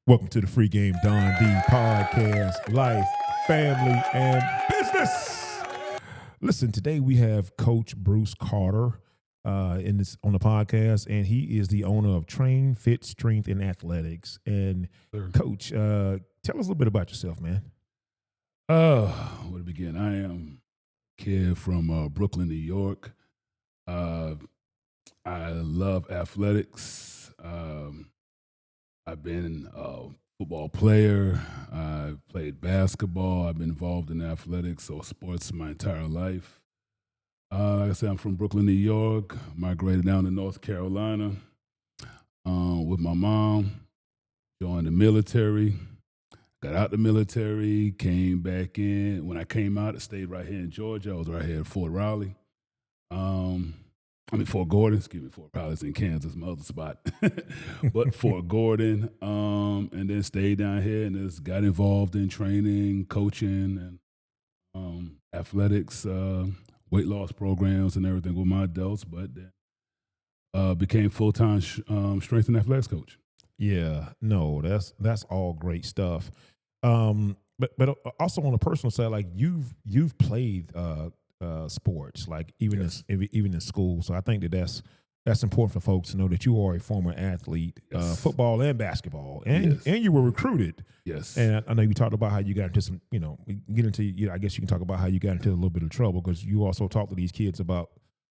Welcome to the FreeGameDonD podcast, life, family, and business. Listen, today we have Coach Bruce Carter on the podcast, and he is the owner of Train, Fit, Strength, and Athletics. And Coach, tell us a little bit about yourself, man. Where to begin? I am a kid from Brooklyn, New York. I love athletics. I've been a football player. I've played basketball. I've been involved in athletics or sports my entire life. Like I said, I'm from Brooklyn, New York. Migrated down to North Carolina with my mom. Joined the military. Got out the military. Came back in. When I came out, I stayed right here in Georgia. I was right here at Fort Riley. Fort Gordon, Fort Riley's in Kansas, my other spot. But Fort Gordon, and then stayed down here and just got involved in training, coaching, and athletics, weight loss programs and everything with my adults, but then became full-time strength and athletics coach. Yeah, no, that's all great stuff. But also on a personal side, like you've played sports, like even in school. So I think that's important for folks to know that you are a former athlete, football and basketball, and you were recruited. Yes. And I know you talked about how you got into some, I guess you can talk about how you got into a little bit of trouble, because you also talk to these kids about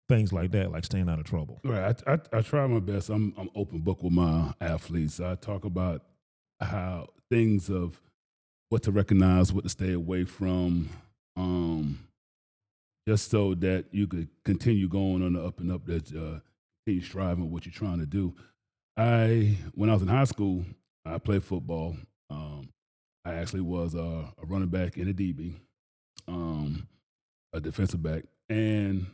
things like that, like staying out of trouble. Right. I try my best. I'm open book with my athletes. I talk about how things of what to recognize, what to stay away from, just so that you could continue going on the up and up, that continue striving with what you're trying to do. When I was in high school, I played football. I actually was a running back and a DB, a defensive back. And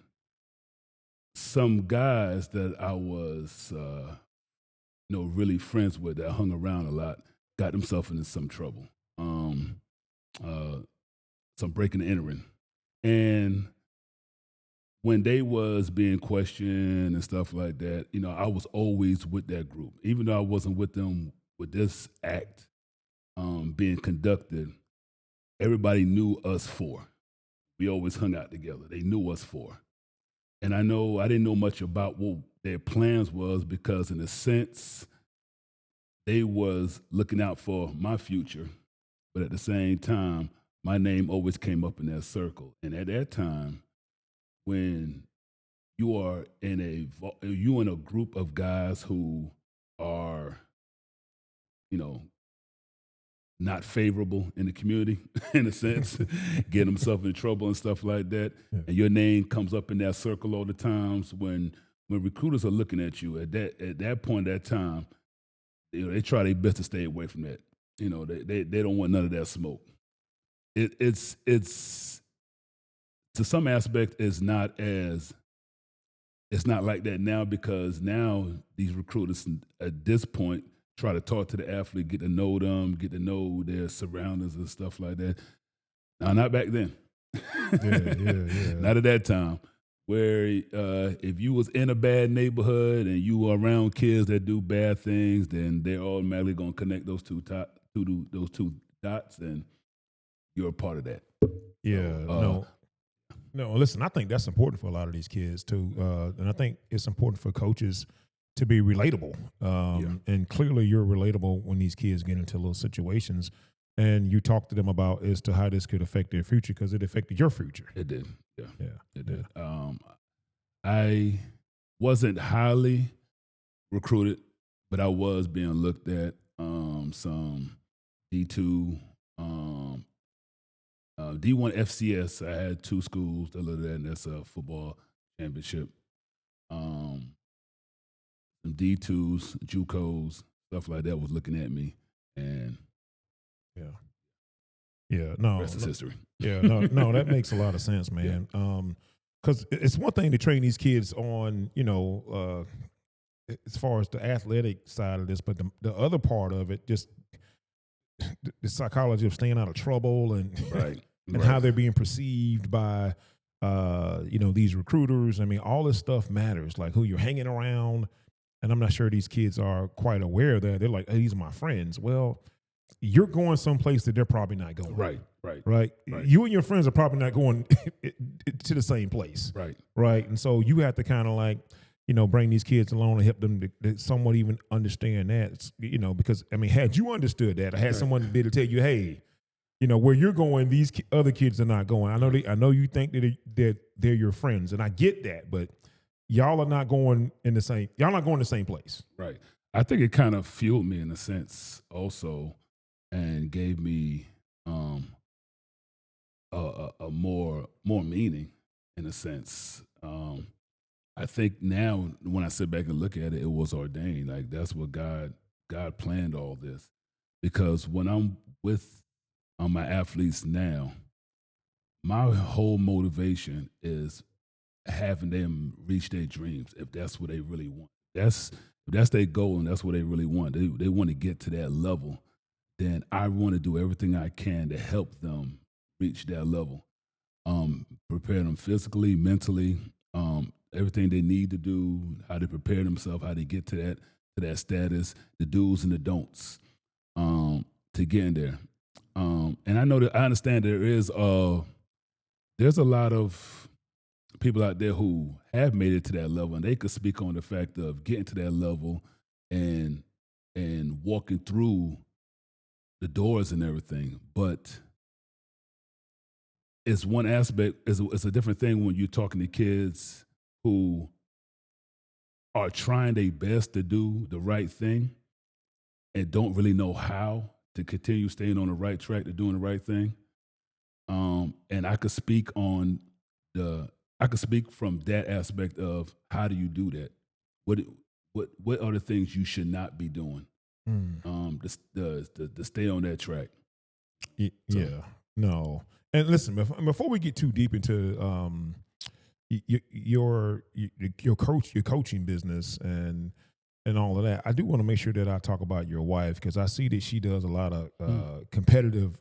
some guys that I was really friends with, that hung around a lot, got themselves into some trouble, some breaking and entering. And when they was being questioned and stuff like that, I was always with that group. Even though I wasn't with them with this act being conducted, everybody knew us for. We always hung out together. They knew us for. And I didn't know much about what their plans was, because in a sense, they was looking out for my future. But at the same time, my name always came up in that circle. And at that time, when you are in a group of guys who are, not favorable in the community, in a sense, getting themselves in trouble and stuff like that, and your name comes up in that circle all the times, when recruiters are looking at you at that point, that time, they try their best to stay away from that. They don't want none of that smoke. It's to some aspect, it's not like that now, because now these recruiters at this point try to talk to the athlete, get to know them, get to know their surroundings and stuff like that. Now, not back then. Yeah. Not at that time, where if you was in a bad neighborhood and you were around kids that do bad things, then they're automatically going to connect those two dots, and you're a part of that. Yeah, No, listen, I think that's important for a lot of these kids too. And I think it's important for coaches to be relatable. And clearly you're relatable when these kids get into little situations, and you talk to them about as to how this could affect their future, because it affected your future. It did. Yeah. It did. I wasn't highly recruited, but I was being looked at. Some D2, D1 FCS. I had two schools that looked at, and that's a football championship. Some D2s, JUCOs, stuff like that was looking at me, and no, rest is history. No, that makes a lot of sense, man. Because it's one thing to train these kids on, as far as the athletic side of this, but the other part of it, just the psychology of staying out of trouble and how they're being perceived by these recruiters. I mean, all this stuff matters, like who you're hanging around. and I'm not sure these kids are quite aware of that. They're like, hey, these are my friends. Well, you're going someplace that they're probably not going. Right. You and your friends are probably not going to the same place. Right. And so you have to kind of like, bring these kids along and help them to somewhat even understand that, because, I mean, had you understood that, or had someone be able to tell you, hey, where you're going, these other kids are not going. I know you think that they're your friends, and I get that, but y'all are not going the same place. Right. I think it kind of fueled me in a sense also, and gave me a more meaning in a sense. I think now when I sit back and look at it, it was ordained. Like that's what God planned all this. Because when I'm with my athletes now, my whole motivation is having them reach their dreams if that's what they really want. If that's their goal and that's what they really want. They want to get to that level. Then I want to do everything I can to help them reach that level. Prepare them physically, mentally, everything they need to do, how they prepare themselves, how they get to that status, the do's and the don'ts to get in there. And I understand there's a lot of people out there who have made it to that level, and they could speak on the fact of getting to that level and walking through the doors and everything. But it's one aspect. It's a different thing when you're talking to kids who are trying their best to do the right thing and don't really know how to continue staying on the right track to doing the right thing. And I could speak from that aspect of how do you do that? What are the things you should not be doing? To stay on that track. Yeah. No. And listen, before we get too deep into your coaching business and all of that, I do want to make sure that I talk about your wife, because I see that she does a lot of competitive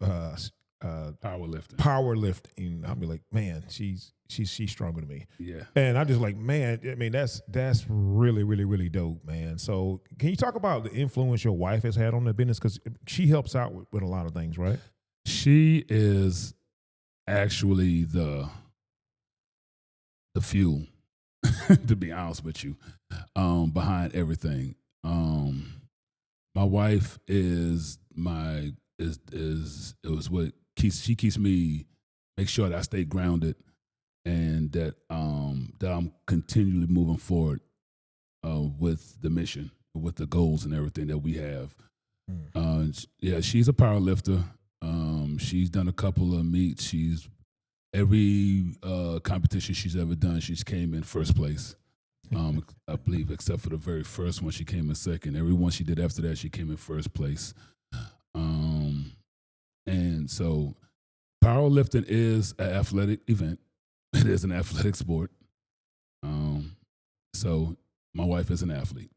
powerlifting. I'll be like, man, she's stronger than me. Yeah. And I just like, man, I mean, that's really, really, really dope, man. So can you talk about the influence your wife has had on the business? Because she helps out with a lot of things, right? She is actually the fuel, to be honest with you, behind everything. My wife is what keeps me, make sure that I stay grounded and that I'm continually moving forward with the mission, with the goals and everything that we have. Yeah, she's a power lifter. She's done a couple of meets. Every competition she's ever done, she's came in first place. I believe, except for the very first one, she came in second. Every one she did after that, she came in first place. And so powerlifting is an athletic event. It is an athletic sport. So my wife is an athlete.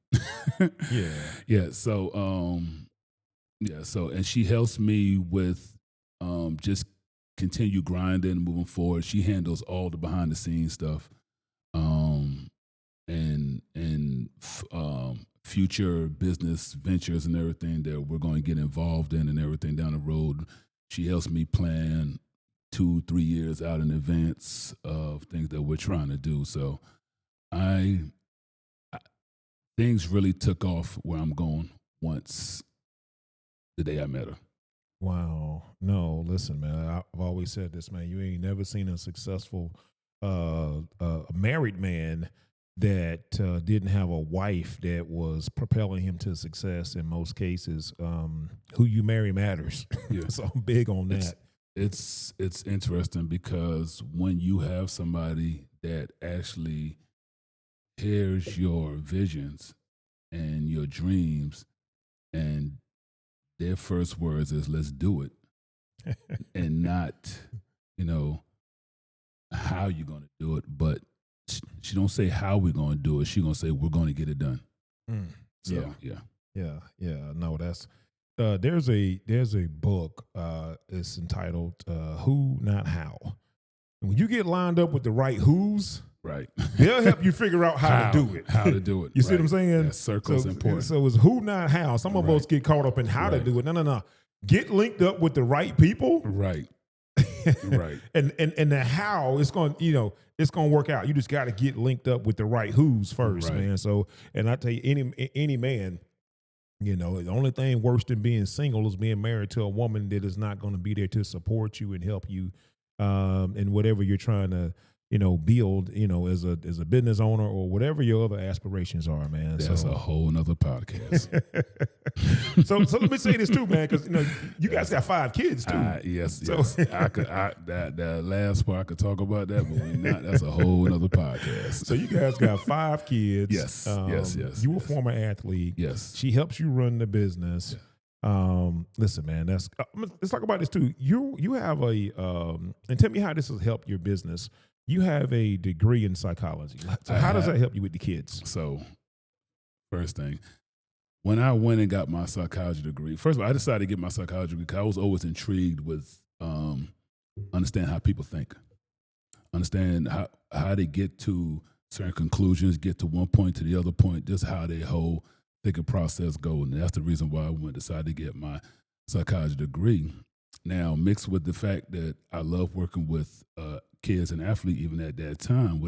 Yeah. Yeah. So, and she helps me with just continue grinding and moving forward. She handles all the behind the scenes stuff. And future business ventures and everything that we're going to get involved in and everything down the road. She helps me plan 2-3 years out in advance of things that we're trying to do. So things really took off where I'm going once the day I met her. Wow. No, listen, man, I've always said this, man. You ain't never seen a successful married man that didn't have a wife that was propelling him to success in most cases. Who you marry matters. Yeah. So I'm big on that. It's interesting because when you have somebody that actually hears your visions and your dreams, and their first words is, let's do it, and not, how you're going to do it, but she don't say how we're going to do it. She going to say, we're going to get it done. So, yeah. No, that's, there's a book, it's entitled, Who Not How. And when you get lined up with the right who's, Right. They'll help you figure out how to do it. How to do it. You see what I'm saying? That circle is important. So it's who, not how. Some of us get caught up in how to do it. No. Get linked up with the right people. Right. and the how it's going, it's going to work out. You just got to get linked up with the right who's first, man. So, and I tell you, any man, the only thing worse than being single is being married to a woman that is not going to be there to support you and help you in whatever you're trying to, build, as a business owner or whatever your other aspirations are, man. That's a whole nother podcast. so let me say this too, man, because you guys got 5 kids too. Yes. I could. That last part I could talk about that, but we're not. That's a whole nother podcast. So you guys got 5 kids. Yes. Yes. You a former athlete. Yes. She helps you run the business. Yeah. Listen, man. Let's talk about this too. You have and tell me how this has helped your business. You have a degree in psychology. So how does that help you with the kids? So, first thing, when I went and got my psychology degree, first of all, I decided to get my psychology degree because I was always intrigued with understand how people think, understand how they get to certain conclusions, get to one point to the other point, just how their whole thinking process go. And that's the reason why I went and decided to get my psychology degree. Now, mixed with the fact that I love working with kids and athletes, even at that time,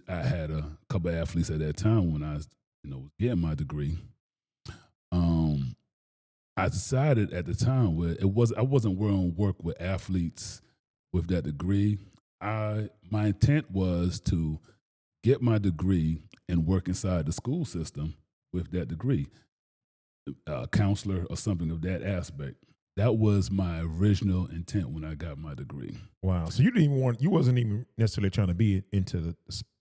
I had a couple of athletes at that time when I was getting my degree. I decided at the time where I wasn't willing to work with athletes with that degree. My intent was to get my degree and work inside the school system with that degree, a counselor or something of that aspect. That was my original intent when I got my degree. Wow. So you wasn't even necessarily trying to be into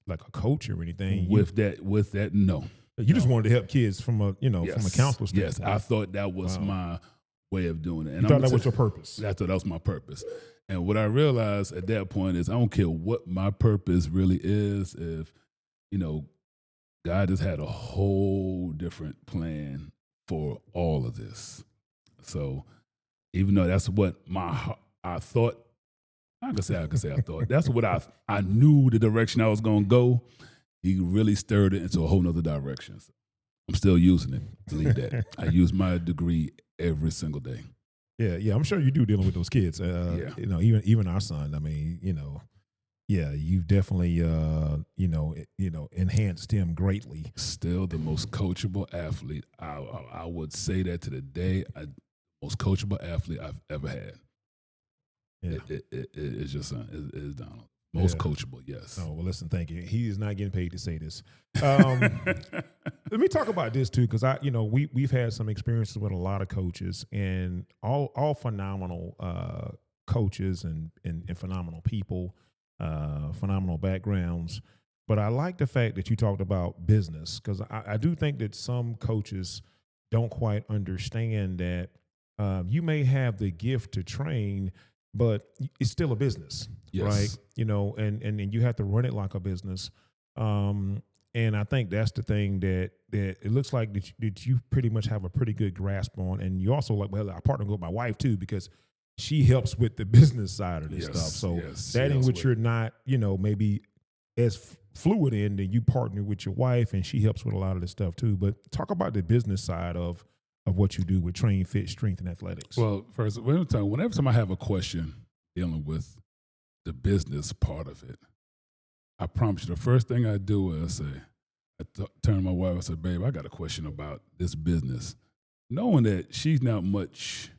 like a coach or anything. With that, no. You just wanted to help kids from a from a counselor standpoint. Yes, I thought that was my way of doing it. And you thought that was your purpose. I thought that was my purpose. And what I realized at that point is I don't care what my purpose really is. If, God has had a whole different plan for all of this. So even though that's what I thought, I could say I thought. That's what I knew the direction I was going to go. He really stirred it into a whole nother direction. So I'm still using it. Believe that. I use my degree every single day. Yeah. I'm sure you do dealing with those kids. Even our son. I mean, you've definitely enhanced him greatly. Still the most coachable athlete. I would say that to the day. Most coachable athlete I've ever had. Yeah. It's just it's Donald. Most coachable, yes. Oh, well, listen, thank you. He is not getting paid to say this. Let me talk about this too, because we've had some experiences with a lot of coaches and all phenomenal coaches and phenomenal people, phenomenal backgrounds. But I like the fact that you talked about business, because I do think that some coaches don't quite understand that you may have the gift to train, but it's still a business, right? And you have to run it like a business. And I think that's the thing that it looks like that you pretty much have a pretty good grasp on. And you also I partner with my wife too, because she helps with the business side of this stuff. So that in which you're not, maybe as fluid in, then you partner with your wife and she helps with a lot of this stuff too. But talk about the business side of what you do with train, fit, strength, and athletics. Well, first, whenever time I have a question dealing with the business part of it, I promise you the first thing I do is turn to my wife and say, babe, I got a question about this business. Knowing that she's not much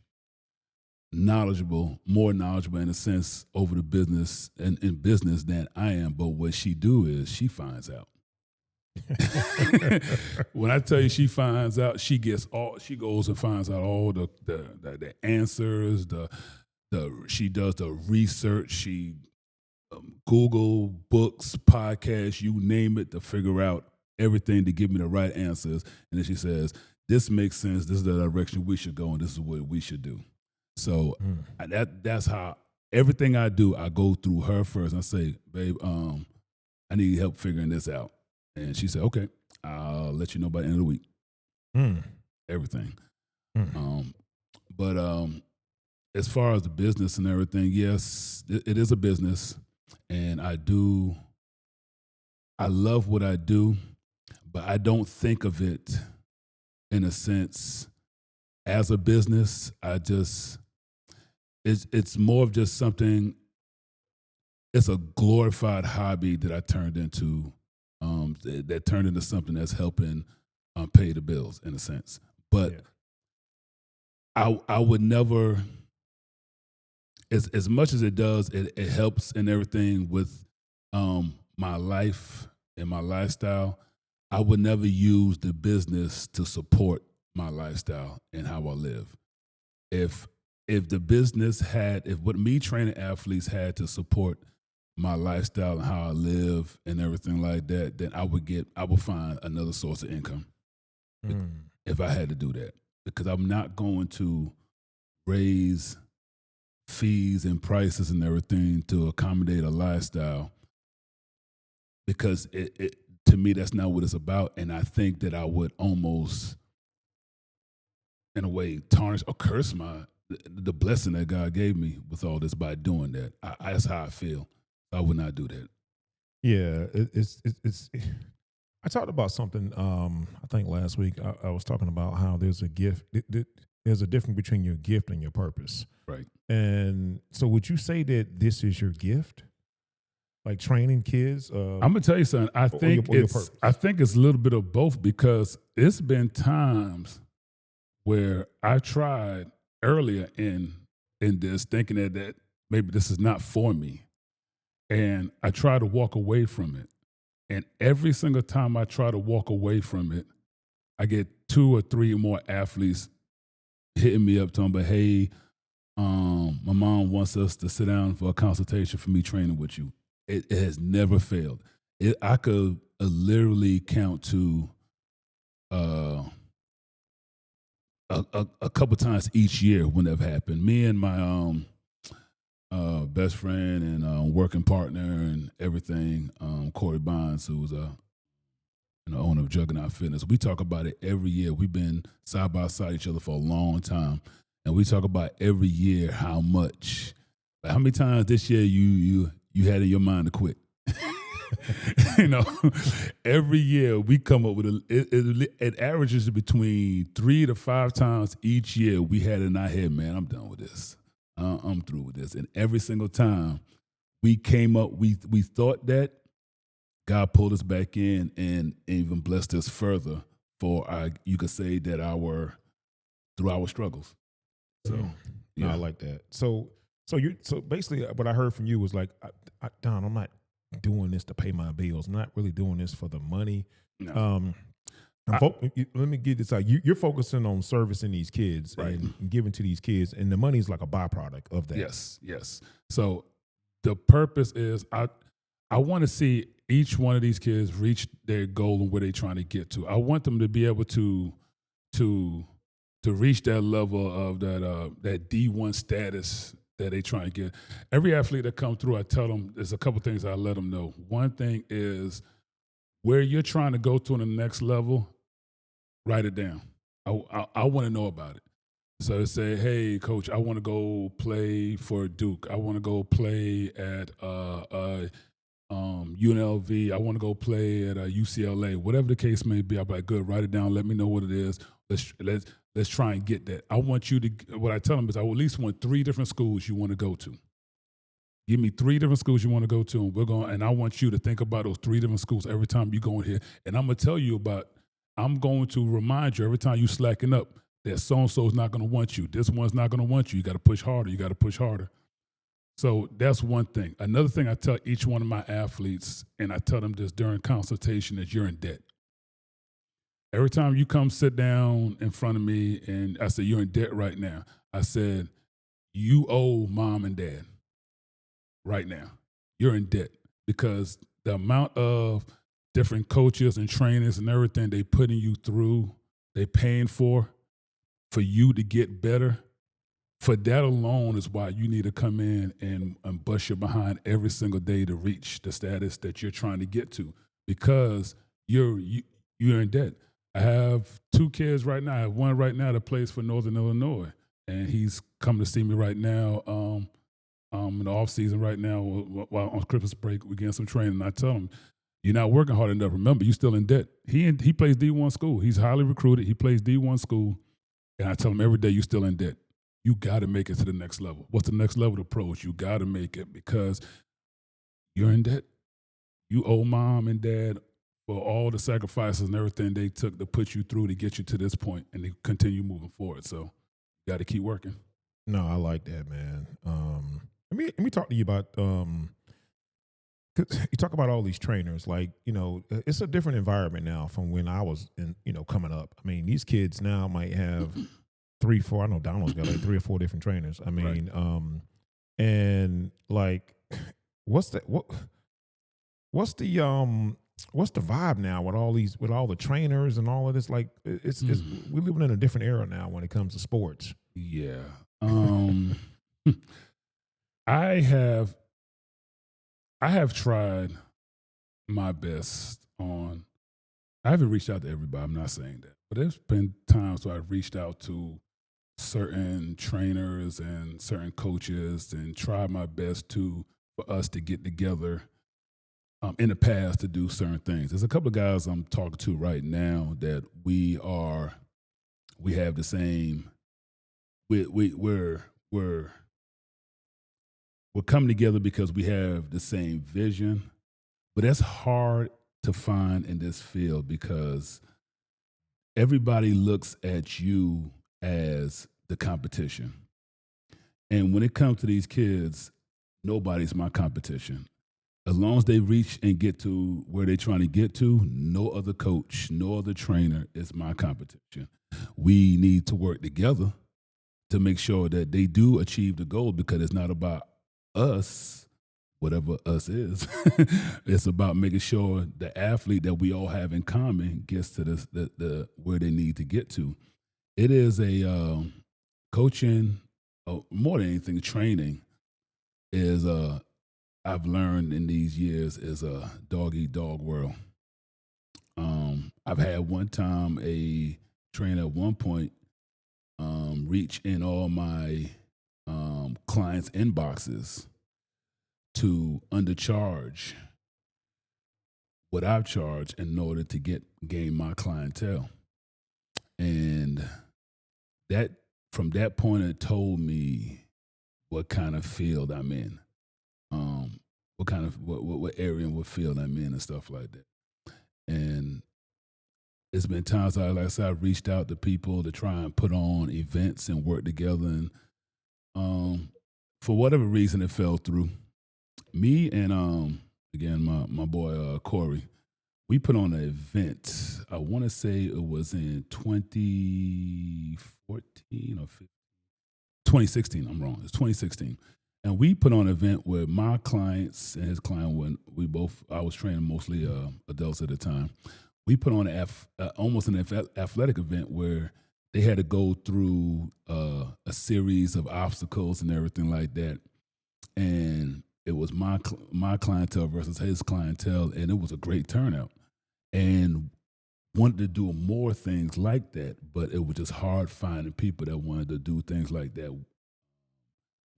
more knowledgeable in a sense over the business and in business than I am, but what she do is she finds out. When I tell you she finds out, she goes and finds out all the answers, she does the research, she Google, books, podcasts, you name it, to figure out everything to give me the right answers. And then she says, this makes sense, this is the direction we should go, and this is what we should do. So that's how everything I do, I go through her first. I say, babe, I need help figuring this out. And she said, okay, I'll let you know by the end of the week. Everything. But as far as the business and everything, yes, it is a business. And I do I love what I do, but I don't think of it in a sense as a business. It's more of just something. It's a glorified hobby that I turned into, that turned into something that's helping pay the bills in a sense. But I would never, as much as it does, it helps and everything with my life and my lifestyle. I would never use the business to support my lifestyle and how I live. If the business had, if what me training athletes had to support my lifestyle and how I live and everything like that, then I would find another source of income if I had to do that. Because I'm not going to raise fees and prices and everything to accommodate a lifestyle, because it to me, that's not what it's about. And I think that I would almost, in a way, tarnish or curse the blessing that God gave me with all this by doing that. That's how I feel. I would not do that. Yeah, it's. I talked about something. I think last week I was talking about how there's a gift. There's a difference between your gift and your purpose. Right. And so, would you say that this is your gift, like training kids? I'm gonna tell you something. I think it's a little bit of both, because it's been times where I tried earlier in this thinking that maybe this is not for me, and I try to walk away from it. And every single time I try to walk away from it, I get 2 or 3 more athletes hitting me up talking about, hey, my mom wants us to sit down for a consultation for me training with you. It has never failed. I could literally count to a couple times each year when that happened. Me and my best friend and working partner and everything, Corey Bonds, who's owner of Juggernaut Fitness. We talk about it every year. We've been side by side each other for a long time, and we talk about every year how many times this year you had in your mind to quit. Every year we come up with it averages between 3 to 5 times each year we had in our head, man, I'm done with this. I'm through with this. And every single time we came up, we thought that, God pulled us back in and even blessed us further for you could say that through our struggles. So yeah, I like that. So basically what I heard from you was like, Don, I'm not doing this to pay my bills. I'm not really doing this for the money. No. Let me get this out. You're focusing on servicing these kids, right, and giving to these kids, and the money is like a byproduct of that. Yes. So the purpose is I want to see each one of these kids reach their goal and where they're trying to get to. I want them to be able to reach that level of that D1 status that they trying to get. Every athlete that comes through, I tell them, there's a couple things I let them know. One thing is where you're trying to go to on the next level, write it down. I want to know about it. So say, hey, coach, I want to go play for Duke. I want to go play at UNLV. I want to go play at UCLA. Whatever the case may be, I'm like, good, write it down. Let me know what it is. Let's try and get that. I want you to, what I tell them is I at least want 3 different schools you want to go to. Give me 3 different schools you want to go to, and I want you to think about those 3 different schools every time you go in here. And I'm going to tell you I'm going to remind you every time you slacken up that so-and-so is not going to want you. This one's not going to want you. You got to push harder. You got to push harder. So that's one thing. Another thing I tell each one of my athletes, and I tell them this during consultation, is you're in debt. Every time you come sit down in front of me and I say, you're in debt right now, I said, you owe mom and dad right now. You're in debt because the amount of different coaches and trainers and everything they putting you through, they paying for you to get better. For that alone is why you need to come in and bust your behind every single day to reach the status that you're trying to get to, because you're in debt. I have 2 kids right now. I have one right now that plays for Northern Illinois, and he's come to see me right now in the off season right now while on Christmas break. We're getting some training. And I tell him, You're not working hard enough. Remember, you're still in debt. He plays D1 school. He's highly recruited. He plays D1 school. And I tell him every day, you're still in debt. You got to make it to the next level. What's the next level? The pros. You got to make it because you're in debt. You owe mom and dad for all the sacrifices and everything they took to put you through to get you to this point and to continue moving forward. So you got to keep working. No, I like that, man. Let me talk to you about 'cause you talk about all these trainers, like, it's a different environment now from when I was coming up. I mean, these kids now might have 3, 4, I know Donald's got like 3 or 4 different trainers. I mean, Right. And like, what's the vibe now with all the trainers and all of this? Like, it's we're living in a different era now when it comes to sports. Yeah. I have tried my best on. I haven't reached out to everybody. I'm not saying that, but there's been times where I've reached out to certain trainers and certain coaches and tried my best for us to get together in the past to do certain things. There's a couple of guys I'm talking to right now that we have the same. We're coming together because we have the same vision, but that's hard to find in this field because everybody looks at you as the competition. And when it comes to these kids, nobody's my competition. As long as they reach and get to where they're trying to get to, no other coach, no other trainer is my competition. We need to work together to make sure that they do achieve the goal because it's not about us, whatever us is. It's about making sure the athlete that we all have in common gets to the where they need to get to. It is a coaching, more than anything, training is I've learned in these years is a dog eat dog world. I've had one time a trainer at one point reach in all my clients' inboxes to undercharge what I've charged in order to gain my clientele. And that from that point it told me what kind of field I'm in. What area and what field I'm in and stuff like that. And it's been times I've reached out to people to try and put on events and work together, and for whatever reason it fell through. Me and again my boy Corey, we put on an event. I want to say it was in 2014 or 2016. I'm wrong. It's 2016. And we put on an event where my clients and his client, when I was training mostly adults at the time. We put on almost an athletic event where they had to go through a series of obstacles and everything like that. And it was my clientele versus his clientele, and it was a great turnout. And wanted to do more things like that, but it was just hard finding people that wanted to do things like that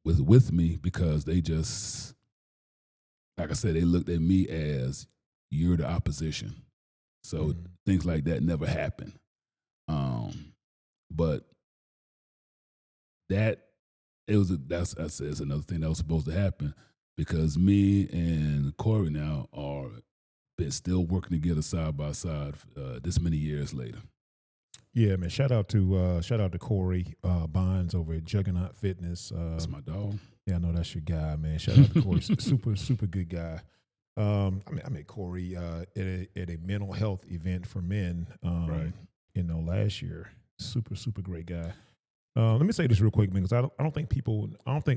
with me because they just, like I said, they looked at me as you're the opposition. So things like that never happen. But that's another thing that was supposed to happen because me and Corey now are still working together side by side this many years later. Yeah, man. Shout out to Corey Bonds over at Juggernaut Fitness. That's my dog. Yeah, I know that's your guy, man. Shout out to Corey. super good guy. I met Corey at a mental health event for men. Right. Last year. Super great guy. Let me say this real quick, man, because I don't think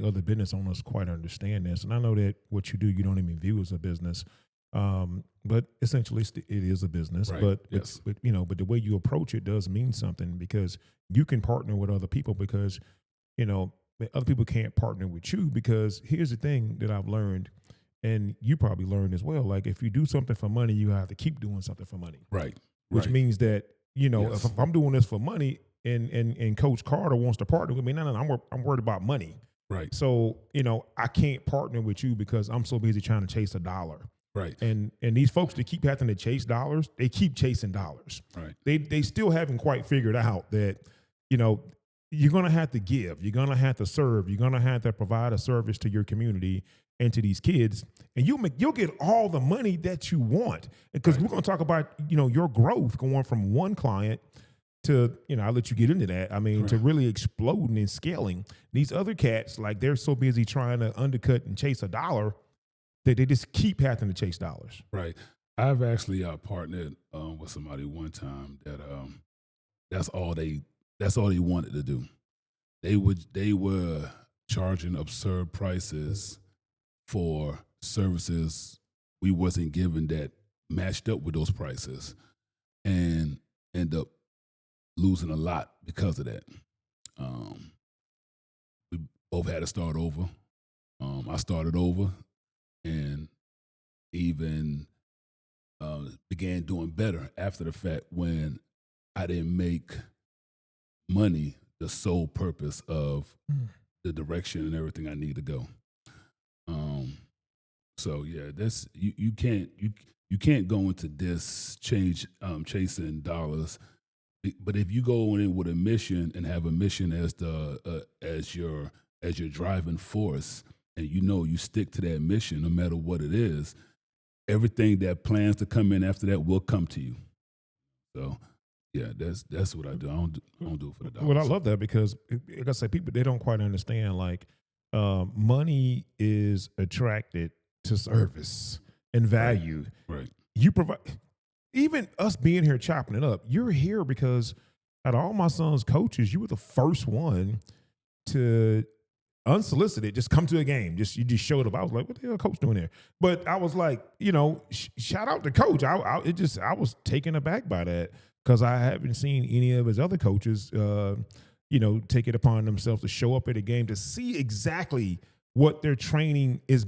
other business owners quite understand this, and I know that what you do, you don't even view as a business. But essentially, it is a business. Right. But yes. but the way you approach it does mean something because you can partner with other people because other people can't partner with you because here's the thing that I've learned, and you probably learned as well. Like if you do something for money, you have to keep doing something for money. Right. Which means that Yes. if I'm doing this for money and Coach Carter wants to partner with me, no, I'm worried about money. Right. So I can't partner with you because I'm so busy trying to chase a dollar. Right. And these folks that keep having to chase dollars, they keep chasing dollars. Right. They still haven't quite figured out that, you're going to have to give, you're going to have to serve, you're going to have to provide a service to your community and to these kids, and you'll get all the money that you want. Because we're going to talk about, your growth going from one client to, I'll let you get into that. I mean, to really exploding and scaling. These other cats, like, they're so busy trying to undercut and chase a dollar that they just keep having to chase dollars. Right. I've actually partnered with somebody one time that that's all they wanted to do. They were charging absurd prices for services we wasn't given that matched up with those prices, and end up losing a lot because of that. We both had to start over. I started over and even began doing better after the fact when I didn't make money the sole purpose of the direction and everything I need to go. So yeah, that's you can't go into this chasing dollars. But if you go in with a mission and have a mission as as your driving force, and you stick to that mission no matter what it is, everything that plans to come in after that will come to you. So yeah, that's what I do. I don't do it for the dollars. Well, I love that because, like I say, people, they don't quite understand, like, money is attracted to service and value. Right. You provide, even us being here chopping it up, you're here because out of all my son's coaches, you were the first one to, unsolicited, just come to a game. You just showed up. I was like, what the hell coach doing there? But I was like, shout out to coach. I was taken aback by that because I haven't seen any of his other coaches, take it upon themselves to show up at a game to see exactly what their training is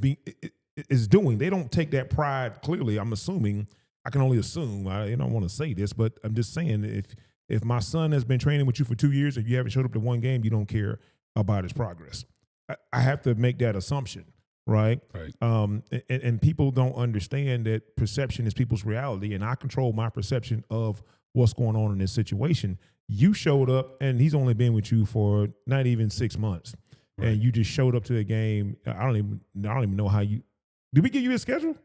doing. They don't take that pride. Clearly, I'm assuming. I can only assume. I don't want to say this, but I'm just saying, if my son has been training with you for 2 years and you haven't showed up to one game, you don't care about his progress. I have to make that assumption, right? Right. And people don't understand that perception is people's reality, and I control my perception of what's going on in this situation. You showed up, and he's only been with you for not even 6 months, and you just showed up to a game. I don't even know how you. Did we give you a schedule?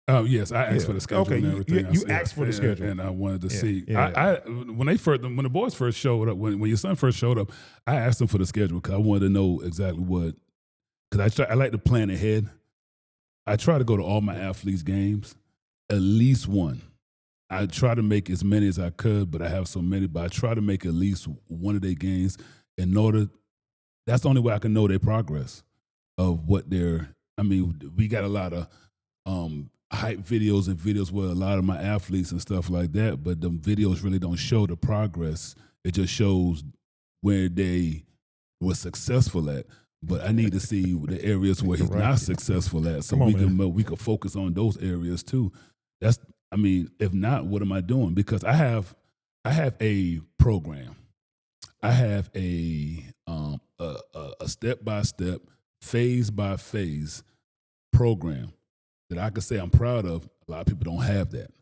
Yes, I asked for the schedule and everything. You asked for the schedule, and I wanted to see. Yeah. When the boys first showed up, when your son first showed up, I asked him for the schedule because I wanted to know exactly what. Because I like to plan ahead. I try to go to all my athletes' games, at least one. I try to make as many as I could, but I have so many. But I try to make at least one of their games in order. That's the only way I can know their progress of what they're. I mean, we got a lot of hype videos and videos where a lot of my athletes and stuff like that, but the videos really don't show the progress. It just shows where they were successful at. But I need to see the areas where he's not successful at, so we can focus on those areas too. If not, what am I doing? Because I have a program. I have a step-by-step, phase-by-phase program that I can say I'm proud of. A lot of people don't have that.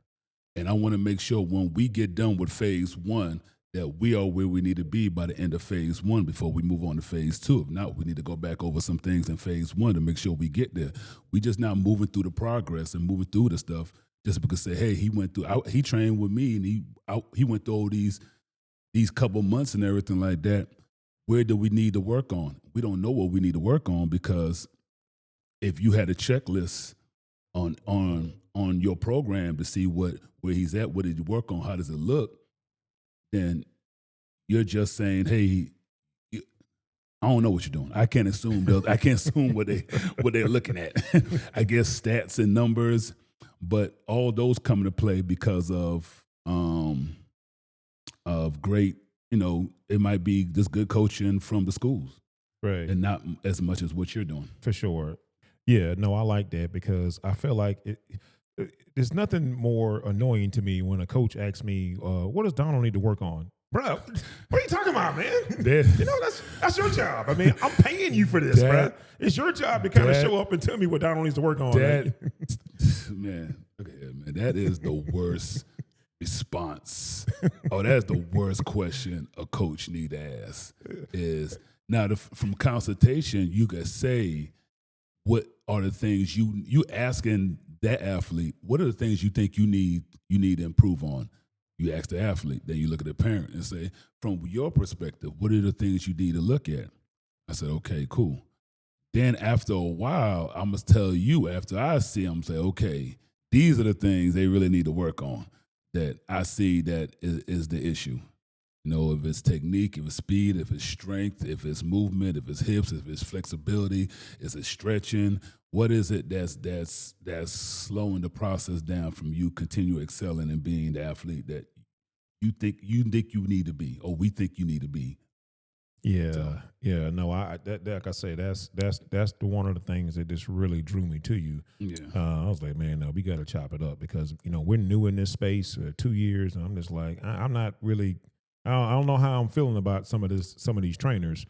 And I want to make sure when we get done with phase one that we are where we need to be by the end of phase one before we move on to phase two. If not, we need to go back over some things in phase one to make sure we get there. We just not moving through the progress and moving through the stuff just because say, hey, he trained with me and he went through all these couple months and everything like that. Where do we need to work on? We don't know what we need to work on because if you had a checklist on your program to see where he's at, what did you work on, how does it look, then you're just saying, hey, I don't know what you're doing. I can't assume what they're looking at. I guess stats and numbers, but all those come into play because of great, it might be just good coaching from the schools, right, and not as much as what you're doing. For sure. Yeah, no, I like that because I feel like there's nothing more annoying to me when a coach asks me, what does Donald need to work on? Bro, what are you talking about, man? That's your job. I mean, I'm paying you for this, bro. It's your job to kind of show up and tell me what Donald needs to work on. Man, look at here, man. That is the worst response. Oh, that's the worst question a coach need to ask. Is now from consultation, you can say, what are the things you asking that athlete? What are the things you think you need to improve on? You ask the athlete, then you look at the parent and say, from your perspective, what are the things you need to look at? I said, okay, cool. Then after a while, I must tell you, after I see them, say, okay, these are the things they really need to work on that I see that is the issue. You know, if it's technique, if it's speed, if it's strength, if it's movement, if it's hips, if it's flexibility, is it stretching? What is it that's slowing the process down from you continue excelling and being the athlete that you think you need to be, or we think you need to be? Yeah, So. yeah. No, that like I say, that's the one of the things that just really drew me to you. Yeah. I was like, man, no, we got to chop it up because we're new in this space, 2 years, and I'm just like, I'm not really. I don't know how I'm feeling about some of these trainers,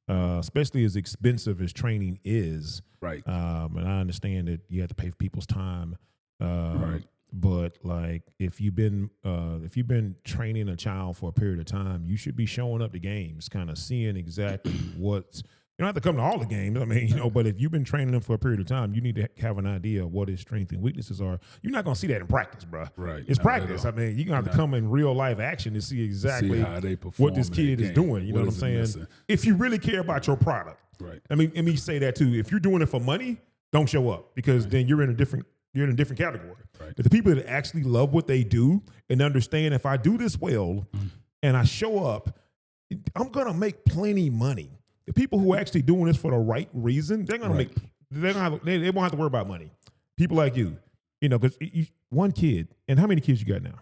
especially as expensive as training is. Right. And I understand that you have to pay for people's time. Right. But like if you've been training a child for a period of time, you should be showing up to games, kind of seeing exactly what's. You don't have to come to all the games. I mean, but if you've been training them for a period of time, you need to have an idea of what his strengths and weaknesses are. You're not going to see that in practice, bro. Right. It's practice. I mean, you're going to have to come in real life action to see exactly how they perform what this kid is doing. You know what I'm saying? Missing? If you really care about your product. Right. I mean, let me say that too. If you're doing it for money, don't show up because then you're in a different category. Right. But the people that actually love what they do and understand if I do this well and I show up, I'm going to make plenty money. The people who are actually doing this for the right reason, they're going to they won't have to worry about money. People like you, because one kid, and how many kids you got now?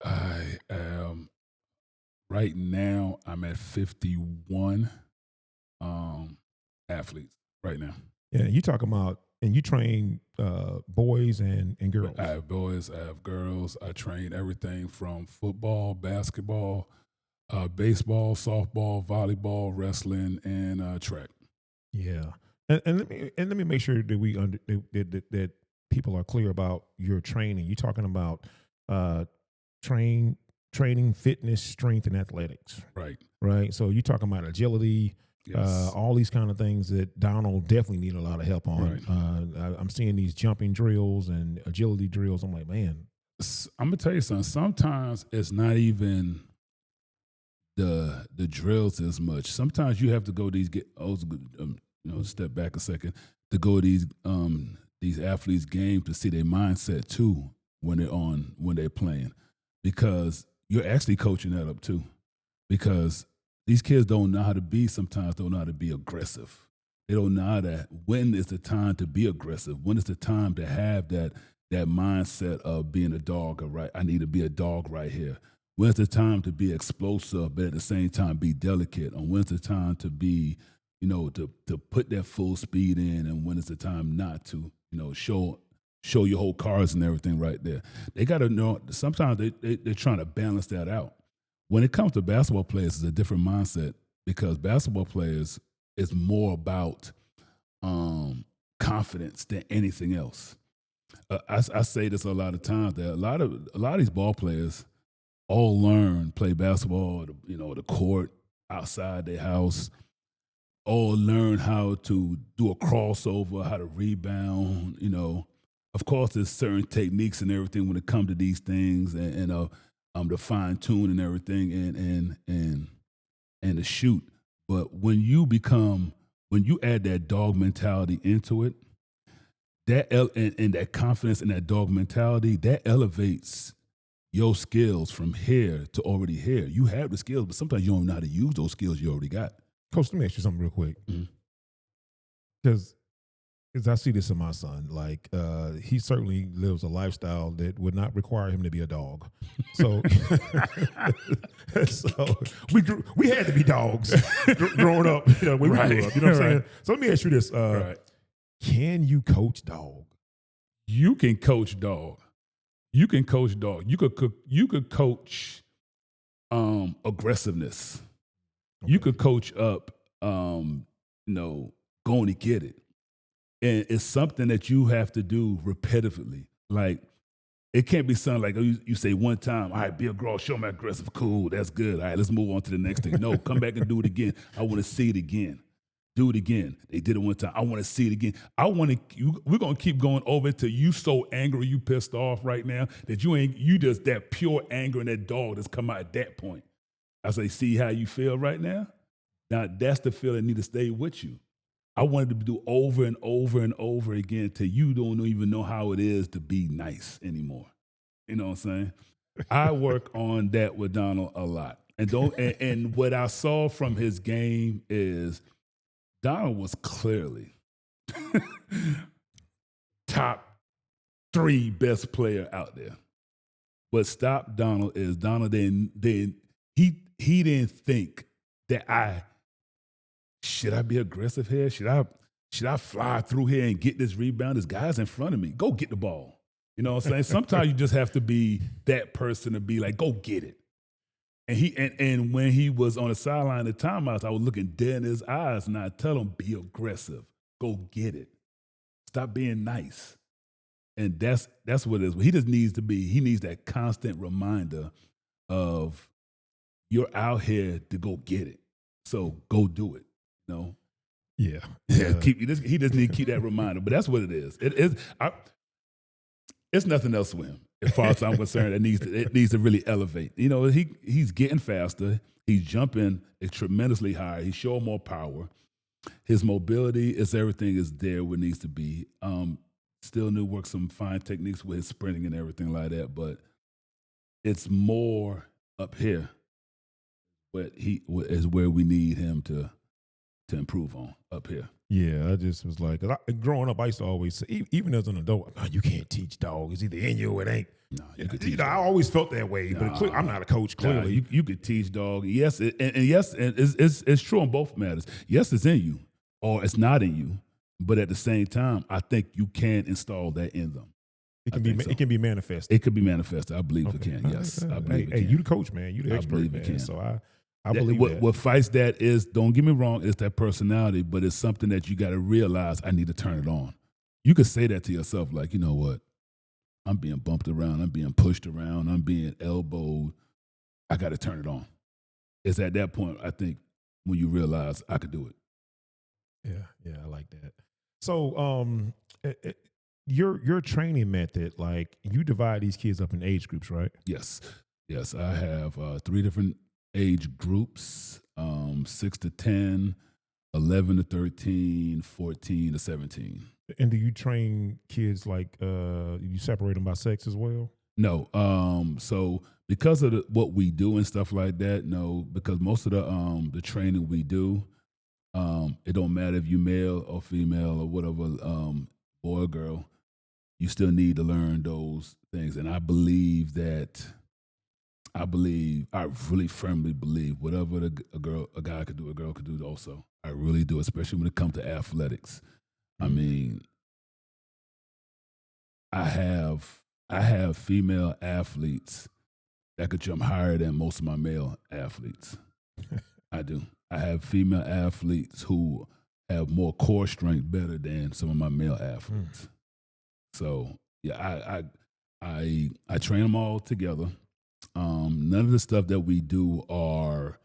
I am, right now, I'm at 51 athletes right now. Yeah, you talking about, and you train boys and girls. I have boys, I have girls. I train everything from football, basketball, baseball, softball, volleyball, wrestling, and track. Yeah, and let me make sure that that people are clear about your training. You're talking about training, fitness, strength, and athletics. Right. So you're talking about agility. Yes. All these kind of things that Donald definitely need a lot of help on. Right. I'm seeing these jumping drills and agility drills. I'm like, man, I'm gonna tell you something. Sometimes it's not even the drills as much. Sometimes you have to go step back a second to go these athletes' games to see their mindset too when they're playing, because you're actually coaching that up too, because these kids don't know how to be aggressive. They don't know when is the time to be aggressive, when is the time to have that mindset of being a dog. Right, I need to be a dog right here. When's the time to be explosive, but at the same time be delicate? And when's the time to be, to put that full speed in, and when is the time not to, show your whole cards and everything right there. They got to know. Sometimes they're trying to balance that out. When it comes to basketball players, it's a different mindset, because basketball players is more about confidence than anything else. I say this a lot of times, that a lot of these ball players all play basketball, the court, outside their house, all learn how to do a crossover, how to rebound. Of course, there's certain techniques and everything when it comes to these things, and the fine tune and everything, and the shoot. But when you add that dog mentality into it, and that confidence and that dog mentality, that elevates your skills from here to already here. You have the skills, but sometimes you don't know how to use those skills you already got. Coach, let me ask you something real quick. Because I see this in my son. Like, he certainly lives a lifestyle that would not require him to be a dog. So, we had to be dogs growing up. When we grew up. You know what I'm saying? So let me ask you this: can you coach dog? You can coach dog. You can coach dog. You could coach aggressiveness. Okay. You could coach up, going to get it. And it's something that you have to do repetitively. Like, it can't be something like you say one time, all right, be a girl, show me aggressive, cool, that's good. All right, let's move on to the next thing. No, come back and do it again. I want to see it again. Do it again. They did it one time. I want to see it again. We're gonna keep going over it till you so angry, you pissed off right now that you just that pure anger and that dog that's come out at that point. I say, see how you feel right now? Now that's the feeling that need to stay with you. I wanted to do over and over and over again till you don't even know how it is to be nice anymore. You know what I'm saying? I work on that with Donald a lot. And what I saw from his game is Donald was clearly top 3 best player out there. What stopped Donald is Donald he didn't think that should I be aggressive here? Should I fly through here and get this rebound? This guy's in front of me. Go get the ball. You know what I'm saying? Sometimes you just have to be that person to be like, go get it. And when he was on the sideline at timeouts, I was looking dead in his eyes and I tell him, be aggressive. Go get it. Stop being nice. And that's what it is. He just needs he needs that constant reminder of you're out here to go get it. So go do it. You know? Yeah. He just need to keep that reminder. But that's what it is. It's nothing else with him. As far as I'm concerned, it needs to really elevate. You know, he's getting faster. He's jumping tremendously higher. He's showing more power. His mobility is everything is there where it needs to be. Still need to work some fine techniques with his sprinting and everything like that, but it's more up here. But he is where we need him to improve on up here. Yeah, I just was like, growing up, I used to always say, even as an adult, oh, you can't teach dog. It's either in you or it ain't. No, you could teach. I always felt that way, but I'm not a coach. Clearly, you could teach dog. Yes, and yes, and it's true on both matters. Yes, it's in you, or it's not in you. But at the same time, I think you can install that in them. It can be manifested. It could be manifested. I believe it can. Yes, I believe it can. Hey, you the coach, man. You the expert, believe man. it can. So I believe that. What fights that is, don't get me wrong, it's that personality, but it's something that you got to realize I need to turn it on. You could say that to yourself, like, you know what? I'm being bumped around. I'm being pushed around. I'm being elbowed. I got to turn it on. It's at that point, I think, when you realize I could do it. Yeah, I like that. So your training method, like you divide these kids up in age groups, right? Yes. I have 3 different age groups, 6 to 10, 11 to 13, 14 to 17. And do you train kids like you separate them by sex as well? No. So because of what we do and stuff like that, no. Because most of the training we do, it don't matter if you male or female or whatever, boy or girl, you still need to learn those things. And I really firmly believe whatever a guy could do, a girl could do also. I really do, especially when it comes to athletics. I mean, I have female athletes that could jump higher than most of my male athletes. I do. I have female athletes who have more core strength better than some of my male athletes. So yeah, I train them all together. None of the stuff that we do are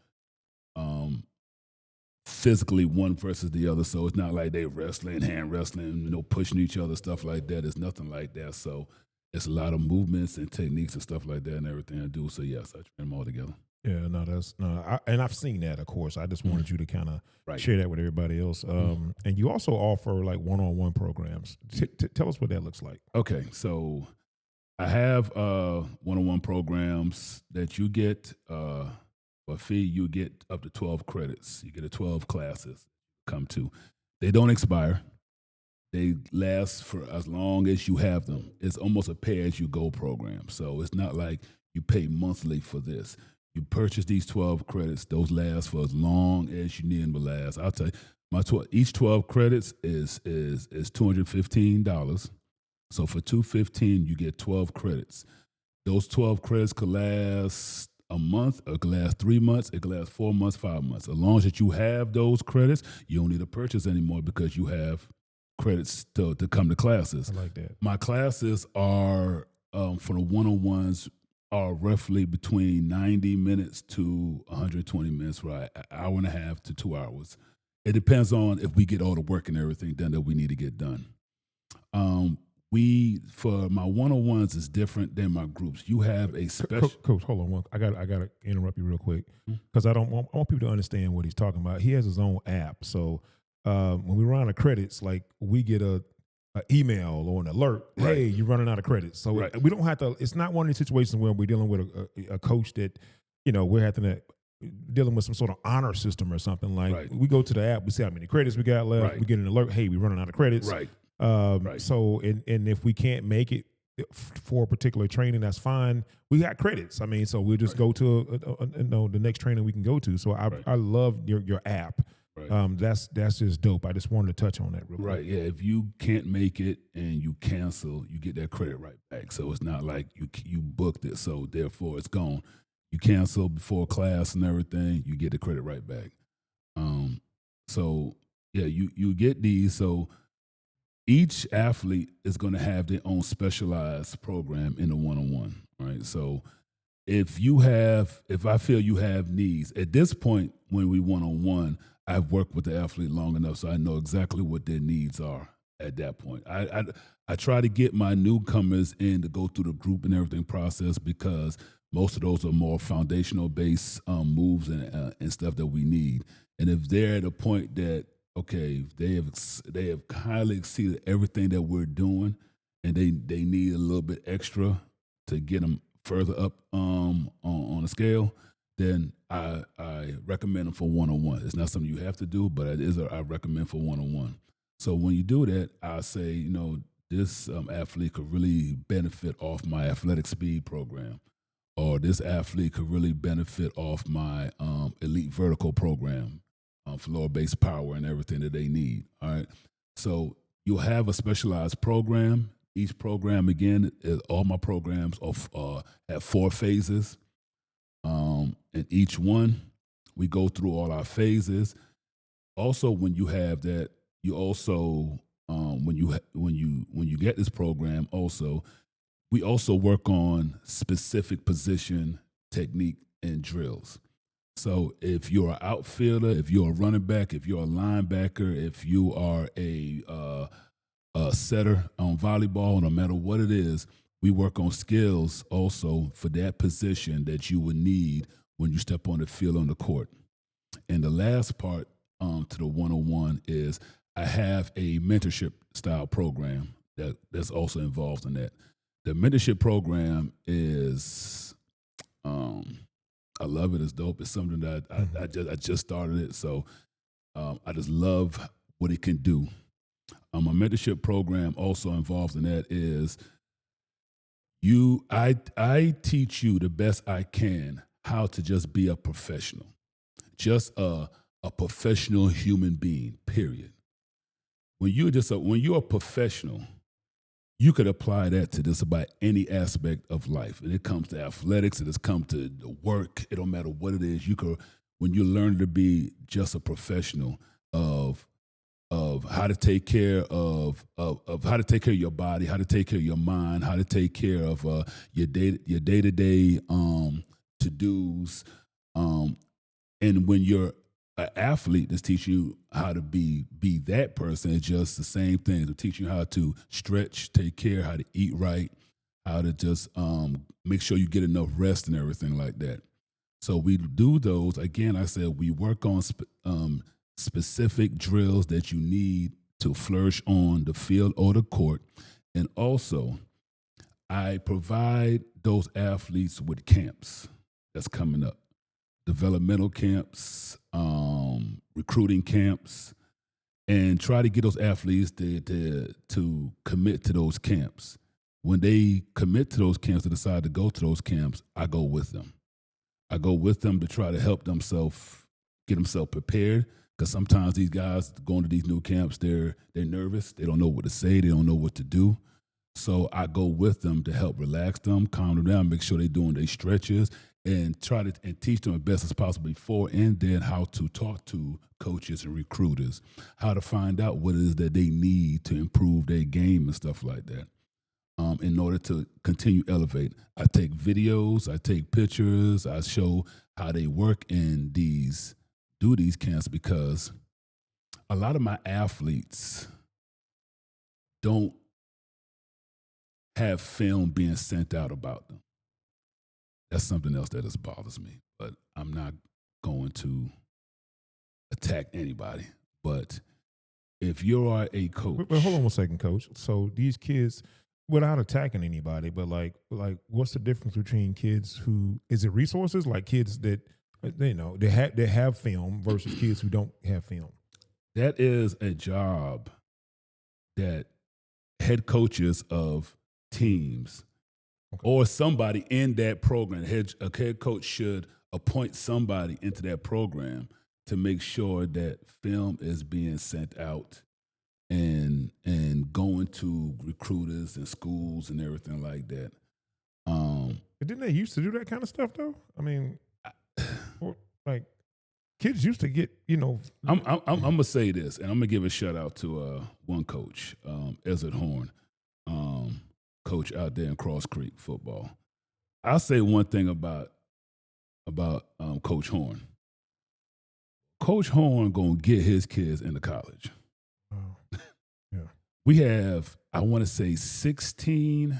physically one versus the other. So it's not like they wrestling, hand wrestling, pushing each other, stuff like that. It's nothing like that. So it's a lot of movements and techniques and stuff like that and everything I do. So yes, I train them all together. Yeah, and I've seen that, of course. I just wanted you to kind of share that with everybody else. And you also offer like one-on-one programs. Tell us what that looks like. Okay, so I have one-on-one programs that you get for a fee. You get up to 12 credits. You get 12 classes come to. They don't expire. They last for as long as you have them. It's almost a pay-as-you-go program. So it's not like you pay monthly for this. You purchase these 12 credits. Those last for as long as you need them to last. I'll tell you, each 12 credits is $215. So for $215, you get 12 credits. Those 12 credits could last a month, it could last 3 months, it could last 4 months, 5 months. As long as you have those credits, you don't need to purchase anymore because you have credits to come to classes. I like that. My classes are for the one-on-ones are roughly between 90 minutes to 120 minutes, right? An hour and a half to 2 hours. It depends on if we get all the work and everything done that we need to get done. For my one-on-ones is different than my groups. You have a special Coach. Hold on, I gotta interrupt you real quick because I want people to understand what he's talking about. He has his own app, so when we run out of credits, like we get a email or an alert. Right. Hey, you're running out of credits. So we don't have to. It's not one of these situations where we're dealing with a coach that we're having to. Dealing with some sort of honor system or something like we go to the app, we see how many credits we got left. We get an alert. Hey, we're running out of credits. Right. So, and if we can't make it for a particular training, that's fine. We got credits. I mean, so we'll just go to the next training we can go to. So I love your app. Right. That's just dope. I just wanted to touch on that real quick. Right. Yeah. If you can't make it and you cancel, you get that credit right back. So it's not like you booked it, so therefore it's gone. You cancel before class and everything, you get the credit right back. So yeah, you get these. So each athlete is going to have their own specialized program in the one-on-one, right? So if I feel you have needs, at this point when we one-on-one, I've worked with the athlete long enough so I know exactly what their needs are at that point. I try to get my newcomers in to go through the group and everything process because most of those are more foundational based moves and stuff that we need. And if they're at a point that, okay, they have highly exceeded everything that we're doing and they need a little bit extra to get them further up on the scale, then I recommend them for one-on-one. It's not something you have to do, but I recommend for one-on-one. So when you do that, I say, this athlete could really benefit off my athletic speed program, or this athlete could really benefit off my elite vertical program for lower base power and everything that they need. All right. So you'll have a specialized program. Each program, again, all my programs have 4 phases. And each one, we go through all our phases. Also, when you have that, you also when you get this program, also we also work on specific position technique and drills. So if you're an outfielder, if you're a running back, if you're a linebacker, if you are a setter on volleyball, no matter what it is, we work on skills also for that position that you would need when you step on the field on the court. And the last part to the one-on-one is I have a mentorship style program that's also involved in that. The mentorship program is, I love it. It's dope. It's something that I just started it, so I just love what it can do. My mentorship program also involved in that is I teach you the best I can how to just be a professional, just a professional human being. Period. When you're a professional, you could apply that to just about any aspect of life. And it comes to athletics, it comes to work. It don't matter what it is. When you learn to be just a professional of how to take care of how to take care of your body, how to take care of your mind, how to take care of your day-to-day to-dos. And when you're an athlete that's teaching you how to be that person, it's just the same thing. They're teaching you how to stretch, take care, how to eat right, how to just make sure you get enough rest and everything like that. So we do those. Again, I said we work on specific drills that you need to flourish on the field or the court. And also, I provide those athletes with camps that's coming up. Developmental camps, recruiting camps, and try to get those athletes to commit to those camps. When they commit to those camps, to decide to go to those camps, I go with them. I go with them to try to help themselves get themselves prepared, because sometimes these guys going to these new camps, they're nervous. They don't know what to say. They don't know what to do. So I go with them to help relax them, calm them down, make sure they're doing their stretches. and try to and teach them as best as possible before and then how to talk to coaches and recruiters, how to find out what it is that they need to improve their game and stuff like that. In order to continue elevate, I take videos, I take pictures, I show how they work in these camps, because a lot of my athletes don't have film being sent out about them. That's something else that just bothers me. But I'm not going to attack anybody. But if you are a coach, But hold on 1 second, Coach. So these kids, without attacking anybody, but like what's the difference between kids who, is it resources, like kids that they have film versus kids who don't have film? that is a job that head coaches of teams or somebody in that program, a head coach should appoint somebody into that program to make sure that film is being sent out and going to recruiters and schools and everything like that. But didn't they used to do that kind of stuff though? I mean, like kids used to get, I'm gonna say this, and I'm gonna give a shout out to one coach, Ezra Horn, coach out there in Cross Creek football. I'll say one thing about Coach Horn. Coach Horn gonna get his kids into college. Wow. Yeah. We have, I want to say, 16.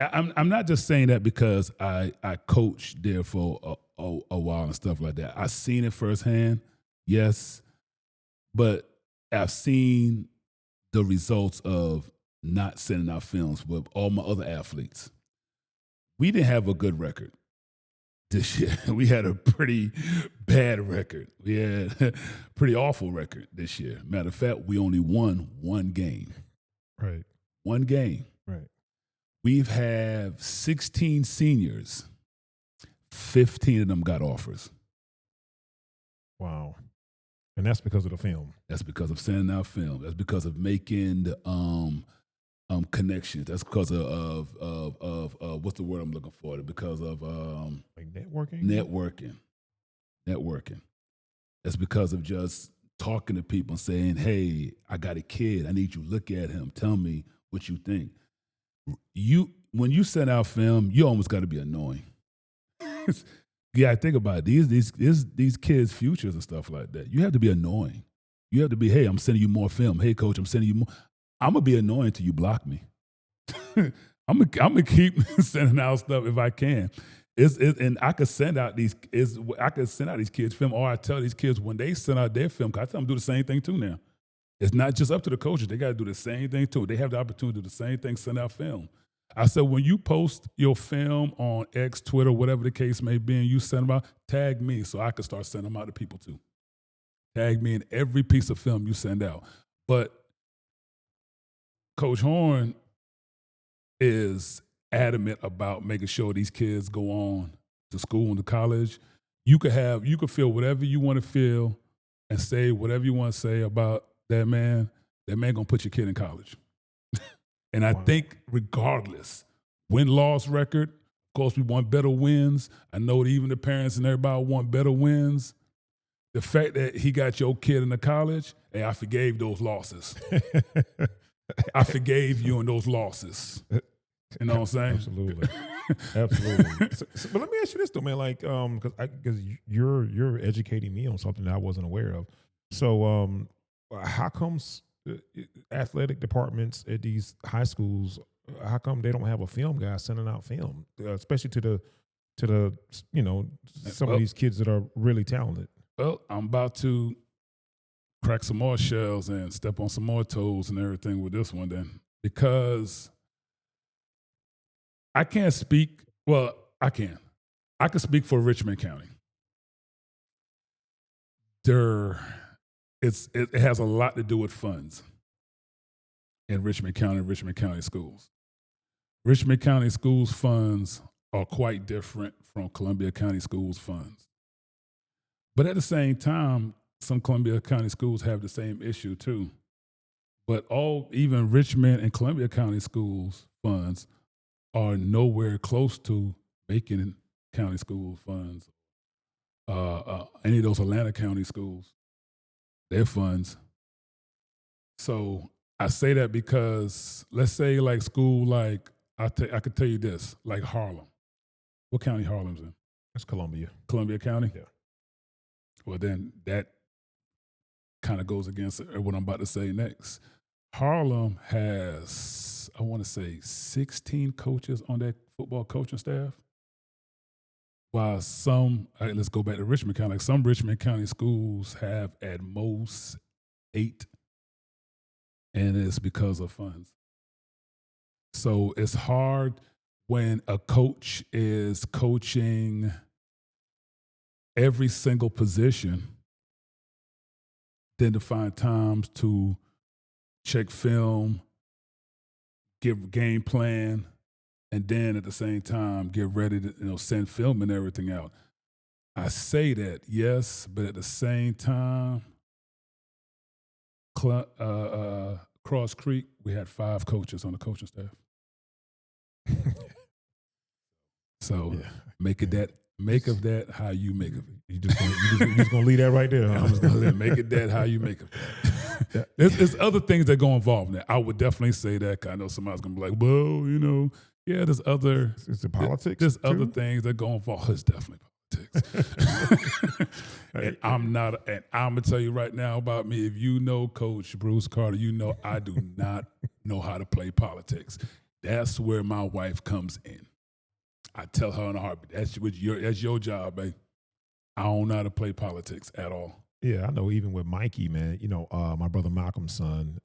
I'm not just saying that because I coached there for a while and stuff like that. I've seen it firsthand, yes, but I've seen the results of not sending out films with all my other athletes. We didn't have a good record this year. We had a pretty bad record. We had a pretty awful record this year. Matter of fact, we only won one game. Right. One game. Right. We've had 16 seniors. 15 of them got offers. Wow. And that's because of the film. That's because of sending out film. That's because of making the connections. That's because of what's the word I'm looking for? Because of Like networking? Networking. That's because of just talking to people and saying, hey, I got a kid. I need you to look at him. Tell me what you think. When you send out film, you almost got to be annoying. Yeah, I think about it. These kids' futures and stuff like that. You have to be annoying. You have to be, hey, I'm sending you more film. Hey, coach, I'm sending you more. I'm gonna be annoying till you block me. I'm gonna keep sending out stuff if I can. And I could send out these kids film, or I tell these kids when they send out their film, 'cause I tell them to do the same thing too now. It's not just up to the coaches. They got to do the same thing too. They have the opportunity to do the same thing, send out film. I said, when you post your film on X, Twitter, whatever the case may be, and you send them out, tag me so I can start sending them out to people too. Tag me in every piece of film you send out. But Coach Horn is adamant about making sure these kids go on to school and to college. You could feel whatever you want to feel and say whatever you want to say about that man. That man gonna put your kid in college. And I think regardless, win-loss record, of course we want better wins. I know that even the parents and everybody want better wins. The fact that he got your kid in the college, hey, I forgave those losses. I forgave you in those losses. You know what I'm saying? Absolutely. Absolutely. But let me ask you this though, man, like, because you're educating me on something that I wasn't aware of. So how comes athletic departments at these high schools, how come they don't have a film guy sending out film, especially to the some of these kids that are really talented? Well, I'm about to crack some more shells and step on some more toes and everything with this one then, because I can't speak. Well, I can. I can speak for Richmond County. It has a lot to do with funds in Richmond County schools. Richmond County schools funds are quite different from Columbia County schools funds. But at the same time, some Columbia County schools have the same issue too. But even Richmond and Columbia County schools funds are nowhere close to making County school funds, any of those Atlanta County schools, their funds. So I say that because let's say like school, like I could tell you this, like Harlem. What county Harlem's in? That's Columbia. Columbia County? Yeah. Well, then that kind of goes against what I'm about to say next. Harlem has, I want to say, 16 coaches on their football coaching staff. While some, let's go back to Richmond County, like some Richmond County schools have at most 8, and it's because of funds. So it's hard when a coach is coaching every single position, then to find times to check film, give game plan, and then at the same time get ready to send film and everything out. I say that, yes, but at the same time, Cross Creek, we had 5 coaches on the coaching staff. So Yeah. make of that how you make of it. You just gonna leave that right there. Huh? I'm just gonna make it that how you make it. There's other things that go involved in that. I would definitely say that. 'Cause I know somebody's gonna be like, well, yeah, there's other. Is it politics? There's too? other things that go involved. It's definitely politics. And I'm gonna tell you right now about me. If you know Coach Bruce Carter, you know I do not know how to play politics. That's where my wife comes in. I tell her in a heartbeat, that's your job, babe. I don't know how to play politics at all. Yeah, I know. Even with Mikey, man, my brother Malcolm's son,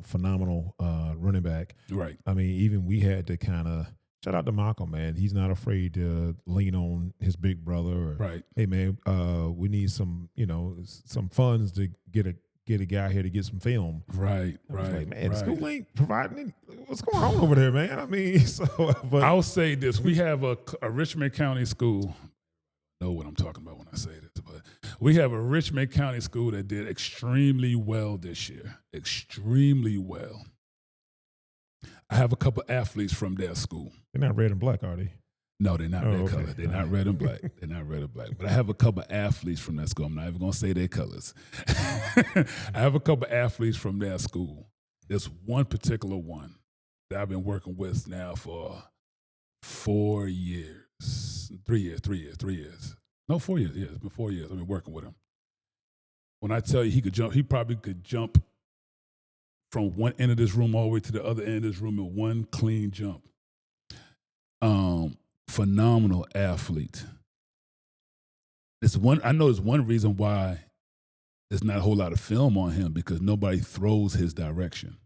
phenomenal running back. Right. I mean, even we had to kind of shout out to Malcolm, man. He's not afraid to lean on his big brother. Right. Hey, man, we need some funds to get a guy here to get some film. Right. I was Right. like, man, right. the school ain't providing any. What's going on over there, man? I mean, but I'll say this: we have a Richmond County school. Know what I'm talking about when I say this, but we have a Richmond County school that did extremely well this year. Extremely well. I have a couple athletes from their school. they're not red and black, are they? No, they're not that okay. color. They're not red and black. They're not red and black. But I have a couple athletes from that school. I'm not even going to say their colors. I have a couple athletes from their school. There's one particular one that I've been working with now for 4 years. 3 years. No, 4 years. Yeah, it's been 4 years. I've been working with him. When I tell you he probably could jump from one end of this room all the way to the other end of this room in one clean jump. Phenomenal athlete. I know there's one reason why there's not a whole lot of film on him, because nobody throws his direction.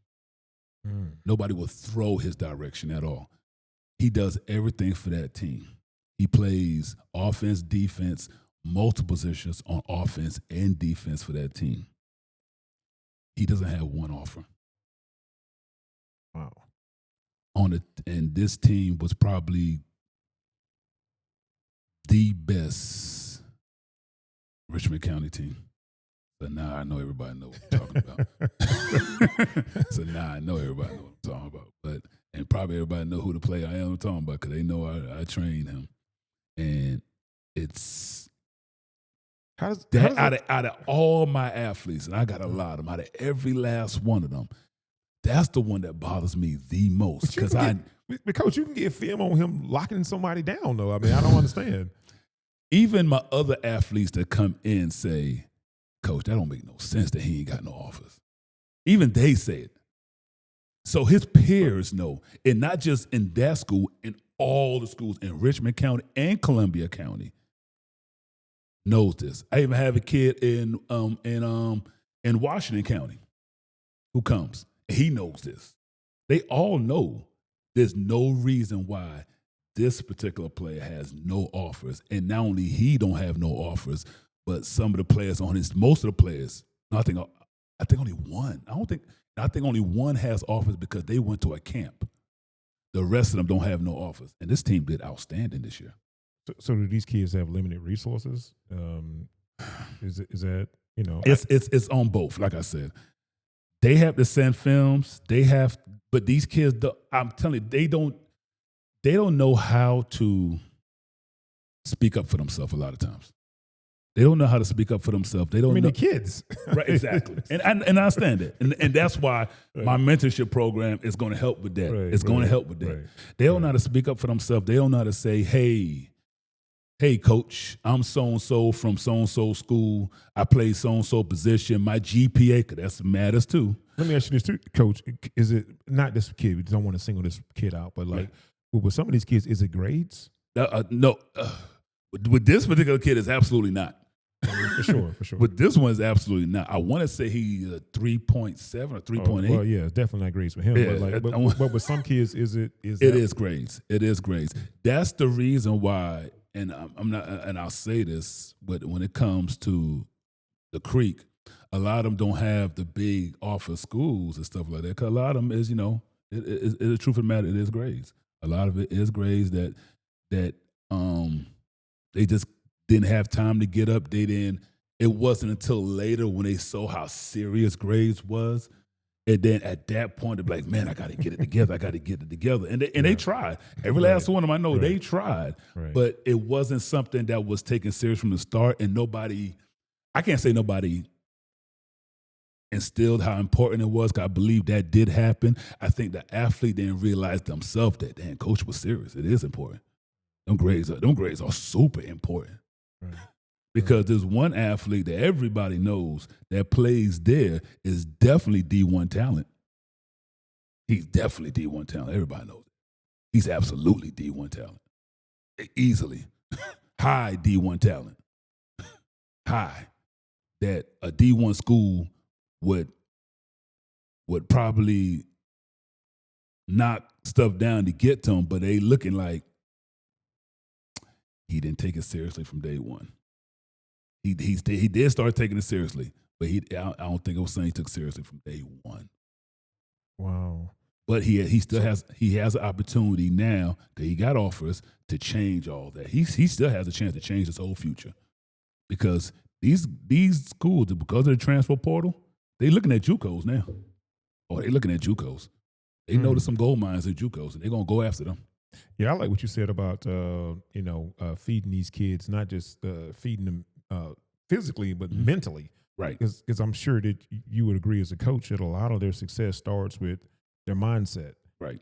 Nobody will throw his direction at all. He does everything for that team. He plays offense, defense, multiple positions on offense and defense for that team. He doesn't have one offer. Wow. And this team was probably the best Richmond County team. So now I know everybody knows what I'm talking about. So now I know everybody knows what I'm talking about. And probably everybody know who the player I am talking about, because they know I trained him. And it's out of all my athletes, and I got a lot of them, out of every last one of them, that's the one that bothers me the most. Because Coach, you can get film on him locking somebody down, though. I mean, I don't understand. Even my other athletes that come in say, Coach, that don't make no sense that he ain't got no offers. Even they say it. So his peers know, and not just in that school, in all the schools in Richmond County and Columbia County, knows this. I even have a kid in Washington County who comes. And he knows this. They all know there's no reason why this particular player has no offers. And not only he don't have no offers, but some of the players most of the players, I think only one. I think only one has offers because they went to a camp. The rest of them don't have no offers. And this team did outstanding this year. So do these kids have limited resources? Is that, It's on both, like I said. They have to send films. But these kids, I'm telling you, they don't know how to speak up for themselves a lot of times. They don't know how to speak up for themselves. They don't know. the kids. Right, exactly. And I understand that. And that's why my mentorship program is going to help with that. It's going to help with that. Right. They don't know how to speak up for themselves. They don't know how to say, hey, coach, I'm so-and-so from so-and-so school. I play so-and-so position. My GPA, because that matters too. Let me ask you this too, Coach. Is it not this kid? We don't want to single this kid out, but like with some of these kids, is it grades? No. With this particular kid, it's absolutely not. For sure. With this one, it's absolutely not. I want to say he's a 3.7 or 3.8. Well, yeah, it's definitely not grades for him. Yeah, but with some kids, it is grades. It is grades. That's the reason why. And I'm not. And I'll say this, but when it comes to the Creek, a lot of them don't have the big offer schools and stuff like that. Because a lot of them is, the truth of the matter, it is grades. A lot of it is grades that they just didn't have time to get up. It wasn't until later when they saw how serious grades was. And then at that point, they're like, man, I got to get it together. And they tried. Every last one of them I know, they tried. Right. But it wasn't something that was taken serious from the start. And I can't say nobody instilled how important it was, because I believe that did happen. I think the athlete didn't realize themselves that, damn, coach was serious. It is important. Them grades are super important. Right. Because there's one athlete that everybody knows that plays there is definitely D1 talent. He's definitely D1 talent. Everybody knows it. He's absolutely D1 talent. Easily. High D1 talent. High. That a D1 school would probably knock stuff down to get to him, but they looking like he didn't take it seriously from day one. He did start taking it seriously, but I don't think it was something he took seriously from day one. Wow. But he still has an opportunity now that he got offers to change all that. He still has a chance to change his whole future, because these schools, because of the transfer portal, they looking at JUCOs now. They looking at JUCOs. They know there's some gold mines in JUCOs, and they're gonna go after them. Yeah, I like what you said about feeding these kids, not just feeding them physically, but mentally. Right. Because I'm sure that you would agree as a coach that a lot of their success starts with their mindset. Right.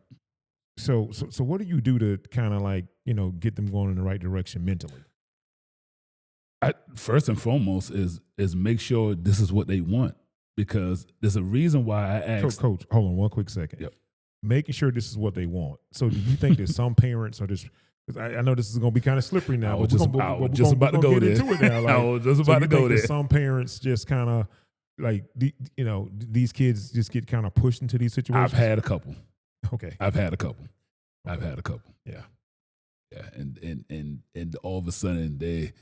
So what do you do to kind of get them going in the right direction mentally? First and foremost is make sure this is what they want, because there's a reason why I asked. Coach, hold on one quick second. Yep. Making sure this is what they want. So do you think that some parents are just, I know this is going to be kind of slippery now. I was just about to go there. Some parents just kind of like, these kids just get kind of pushed into these situations. I've had a couple. Okay. I've had a couple. Yeah. Yeah. And all of a sudden they,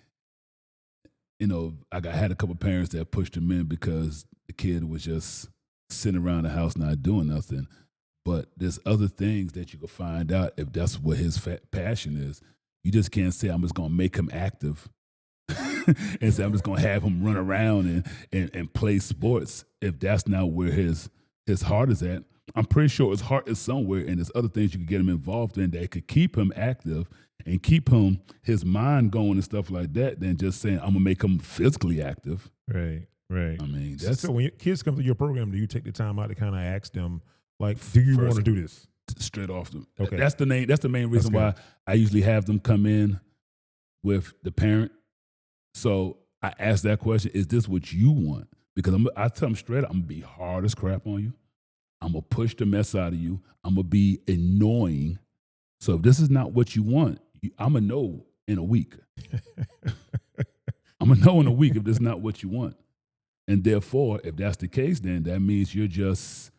I had a couple parents that pushed them in because the kid was just sitting around the house not doing nothing. But there's other things that you can find out if that's what his passion is. You just can't say, I'm just going to make him active and say, I'm just going to have him run around and play sports if that's not where his heart is at. I'm pretty sure his heart is somewhere, and there's other things you could get him involved in that could keep him active and keep his mind going and stuff like that, than just saying, I'm going to make him physically active. Right. I mean, so when your kids come to your program, do you take the time out to kind of ask them, like, do you want to do this? Straight off them. Okay. That's the main reason why I usually have them come in with the parent. So I ask that question, is this what you want? Because I tell them straight up, I'm going to be hard as crap on you. I'm going to push the mess out of you. I'm going to be annoying. So if this is not what you want, I'm going to know in a week. I'm going to know in a week if this is not what you want. And therefore, if that's the case, then that means you're just,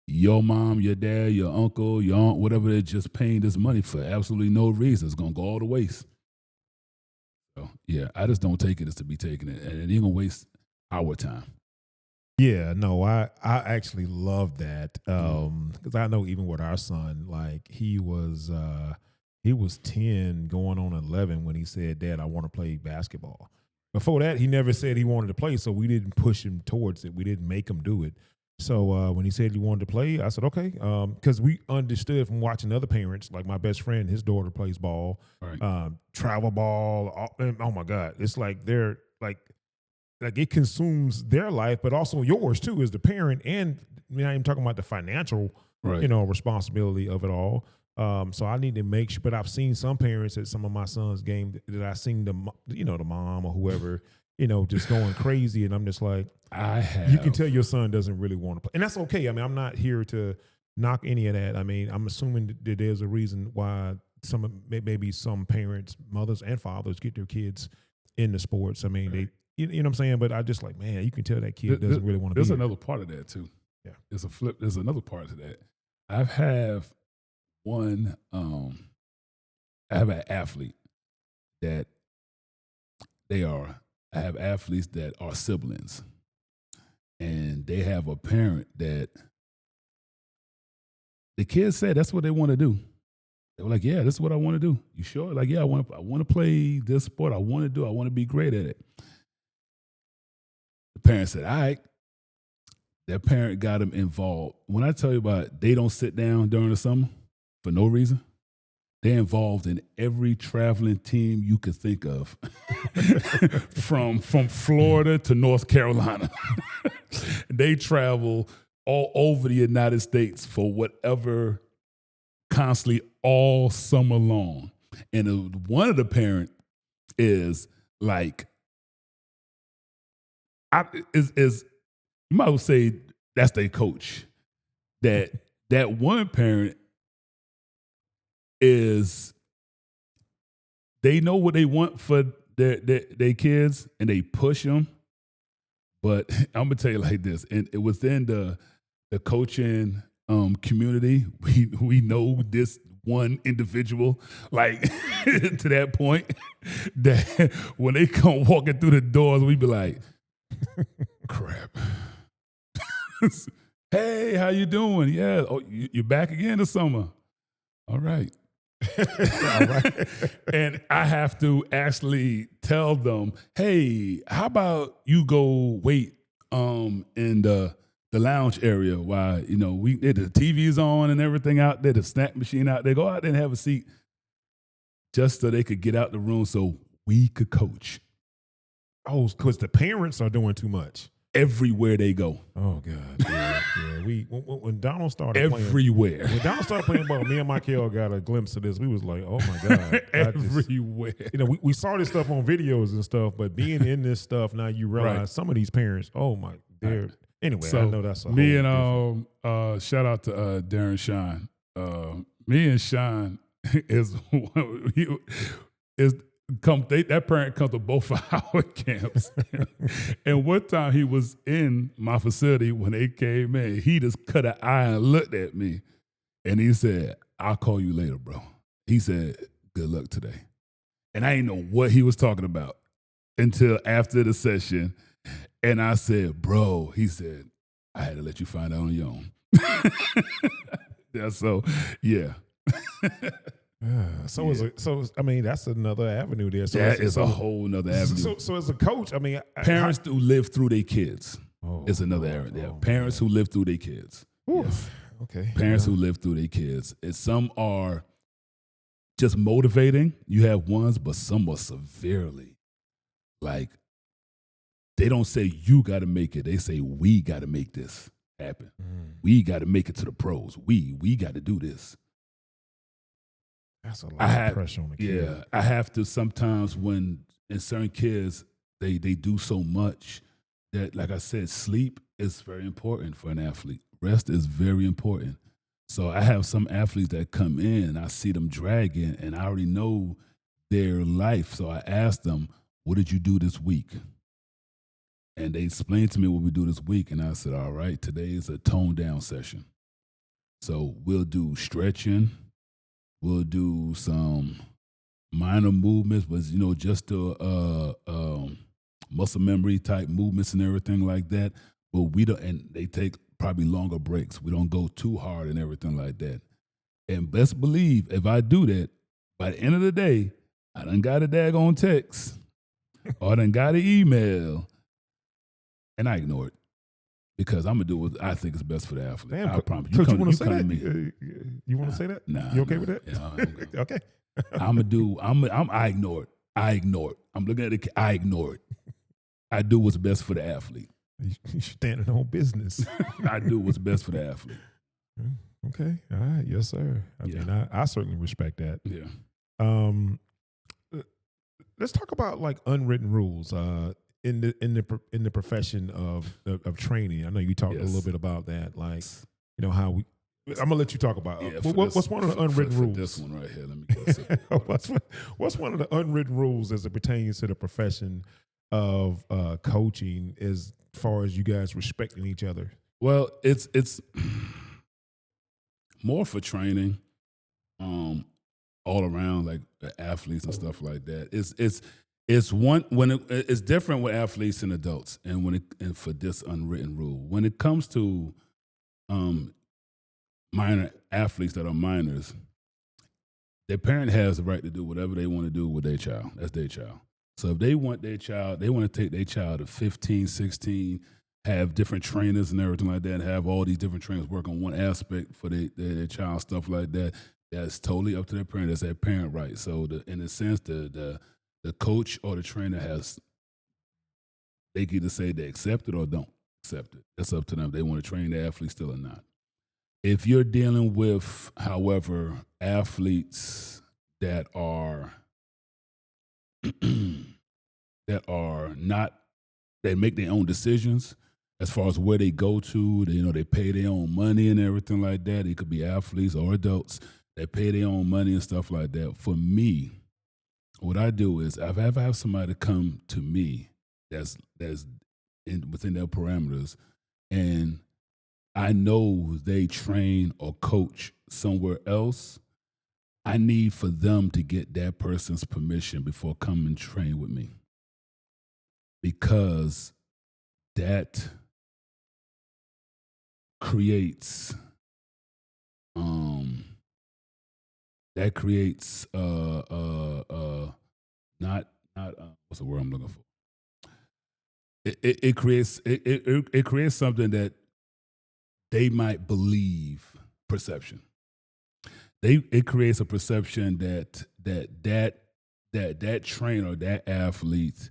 your mom, your dad, your uncle, your aunt, whatever, they're just paying this money for absolutely no reason. It's going to go all to waste. So, yeah, I just don't take it as to be taking it. And it ain't going to waste our time. Yeah, no, I actually love that, because I know even with our son, like he was 10 going on 11 when he said, Dad, I want to play basketball. Before that, he never said he wanted to play, so we didn't push him towards it. We didn't make him do it. So when he said he wanted to play, I said, okay. Because we understood from watching other parents, like my best friend, his daughter plays ball, Right. travel ball. And, oh my God. It's like they're like it consumes their life, but also yours too, as the parent. And we're not even talking about the financial, Right. responsibility of it all. So I need to make sure, but I've seen some parents at some of my son's game that I seen the mom or whoever, just going crazy. And I'm just like, you can tell your son doesn't really want to play. And that's okay. I mean, I'm not here to knock any of that. I mean, I'm assuming that there's a reason why maybe some parents, mothers and fathers get their kids into sports. I mean, Right. you know what I'm saying? But I just like, man, you can tell that kid doesn't really want to be There's here. another part of that too. Yeah. There's another part to that. I have an athlete that I have athletes that are siblings, and they have a parent that the kids said that's what they want to do. They were like, yeah, this is what I want to do. You sure? Like, yeah, I want to play this sport. I want to be great at it. The parent said, all right. That parent got them involved. When I tell you about they don't sit down during the summer for no reason, they're involved in every traveling team you could think of, from Florida to North Carolina. They travel all over the United States for whatever, constantly all summer long. And one of the parents is like, you might well say that's their coach. That one parent is, they know what they want for their kids and they push them. But I'm gonna tell you like this, and within the coaching community, we know this one individual, like to that point, that when they come walking through the doors, we be like, crap. Hey, how you doing? Yeah. Oh, you're back again this summer. All right. All right. And I have to actually tell them, hey, how about you go wait in the lounge area while, the TV's on and everything out there, the snack machine out there. Go out there and have a seat, just so they could get out the room so we could coach. Oh, because the parents are doing too much. Everywhere they go. Oh God, yeah. When Donald started everywhere. When Donald started playing ball, me and Michael got a glimpse of this. We was like, oh my God, everywhere. We saw this stuff on videos and stuff, but being in this stuff now, you realize some of these parents. Oh my, anyway. So I know that's me and shout out to Darren Shine. Me and Shine is that parent comes to both of our camps. And one time he was in my facility when they came in. He just cut an eye and looked at me. And he said, I'll call you later, bro. He said, good luck today. And I didn't know what he was talking about until after the session. And I said, bro, he said, I had to let you find out on your own. Yeah. I mean, that's another avenue there. So that is a whole nother avenue. So as a coach, I mean, parents who live through their kids is another area. Parents who live through their kids. Yes. Okay. Parents who live through their kids. And some are just motivating. You have ones, but some are severely like, they don't say you got to make it. They say we got to make this happen. We got to make it to the pros. We got to do this. That's a lot of pressure on the kid. Yeah, I have to sometimes when in certain kids, they do so much that, like I said, sleep is very important for an athlete. Rest is very important. So I have some athletes that come in, I see them dragging, and I already know their life. So I ask them, what did you do this week? And they explained to me what we do this week, and I said, all right, today is a tone down session. So we'll do stretching. We'll do some minor movements, but just the muscle memory type movements and everything like that. But we don't, and they take probably longer breaks. We don't go too hard and everything like that. And best believe, if I do that, by the end of the day, I done got a daggone text or I done got an email, and I ignore it. because I'm gonna do what I think is best for the athlete. Damn, I promise. Coach, you want to say come that? to me. You want to say that? Nah, You okay nah, with that? yeah, I'm good. Okay. I ignore it. I ignore it. I'm looking at it. I ignore it. I do what's best for the athlete. You standing on business. I do what's best for the athlete. Okay. All right. Yes, sir. I mean, I certainly respect that. Yeah. Let's talk about like unwritten rules in the profession of training. I know you talked a little bit about that, like how we. I'm gonna let you talk about what's one of the unwritten rules. This one right here. Let me go. What's one of the unwritten rules as it pertains to the profession of coaching, as far as you guys respecting each other? Well, it's more for training, all around, like athletes and stuff like that. It's one when it's different with athletes and adults, and for this unwritten rule, when it comes to minor athletes that are minors, their parent has the right to do whatever they want to do with their child. That's their child. So if they want their child, they want to take their child to 15, 16, have different trainers and everything like that, and have all these different trainers work on one aspect for their child, stuff like that. That's totally up to their parent. That's their parent right. So in a sense, the coach or the trainer they can either say they accept it or don't accept it. That's up to them. They want to train the athlete still or not. If you're dealing with, however, athletes that are that make their own decisions as far as where they go to, they pay their own money and everything like that. It could be athletes or adults that pay their own money and stuff like that. For me, what I do is if I have somebody come to me that's within their parameters, and I know they train or coach somewhere else, I need for them to get that person's permission before coming and train with me, because that creates not what's the word I'm looking for? It creates something that they might believe perception. It creates a perception that trainer, that athlete,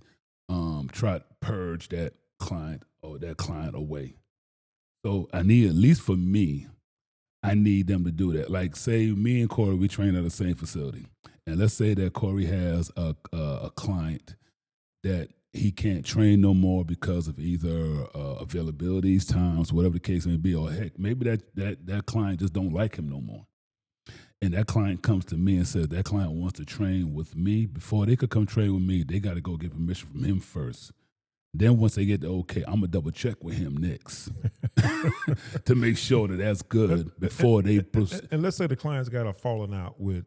try to purge that client away. So I need, at least for me, I need them to do that. Like, say me and Corey, we train at the same facility, and let's say that Corey has a client that he can't train no more because of either availabilities, times, whatever the case may be, or heck, maybe that client just don't like him no more. And that client comes to me and says that client wants to train with me. Before they could come train with me, they got to go get permission from him first. Then once they get the okay, I'm going to double check with him next to make sure that that's good before they proceed. And let's say the client's got a falling out with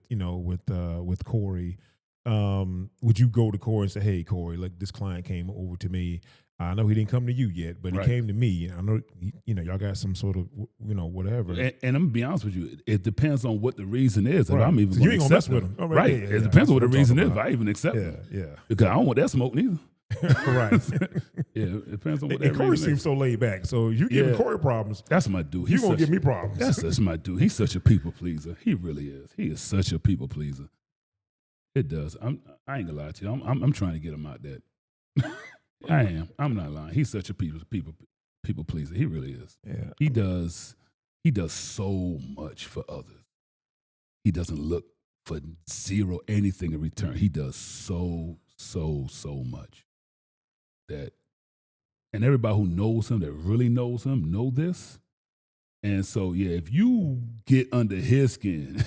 Corey. Would you go to Corey and say, hey, Corey, look, this client came over to me. I know he didn't come to you yet, but he came to me. I know, y'all got some sort of, whatever. And I'm going to be honest with you. It depends on what the reason is. If I'm even so you ain't going to mess with him. Right. It depends on what the reason is. If I even accept him. Yeah. Because I don't want that smoke neither. Right. Yeah, it depends on what that and Corey seems so laid back. So you giving Corey problems. That's my dude. You're going to give me problems. That's my dude. He's such a people pleaser. He really is. He is such a people pleaser. It does. I ain't gonna lie to you. I'm trying to get him out that. I am. I'm not lying. He's such a people pleaser. He really is. Yeah. He does so much for others. He doesn't look for zero anything in return. He does so much. And everybody who knows him, that really knows him, know this. And so, if you get under his skin,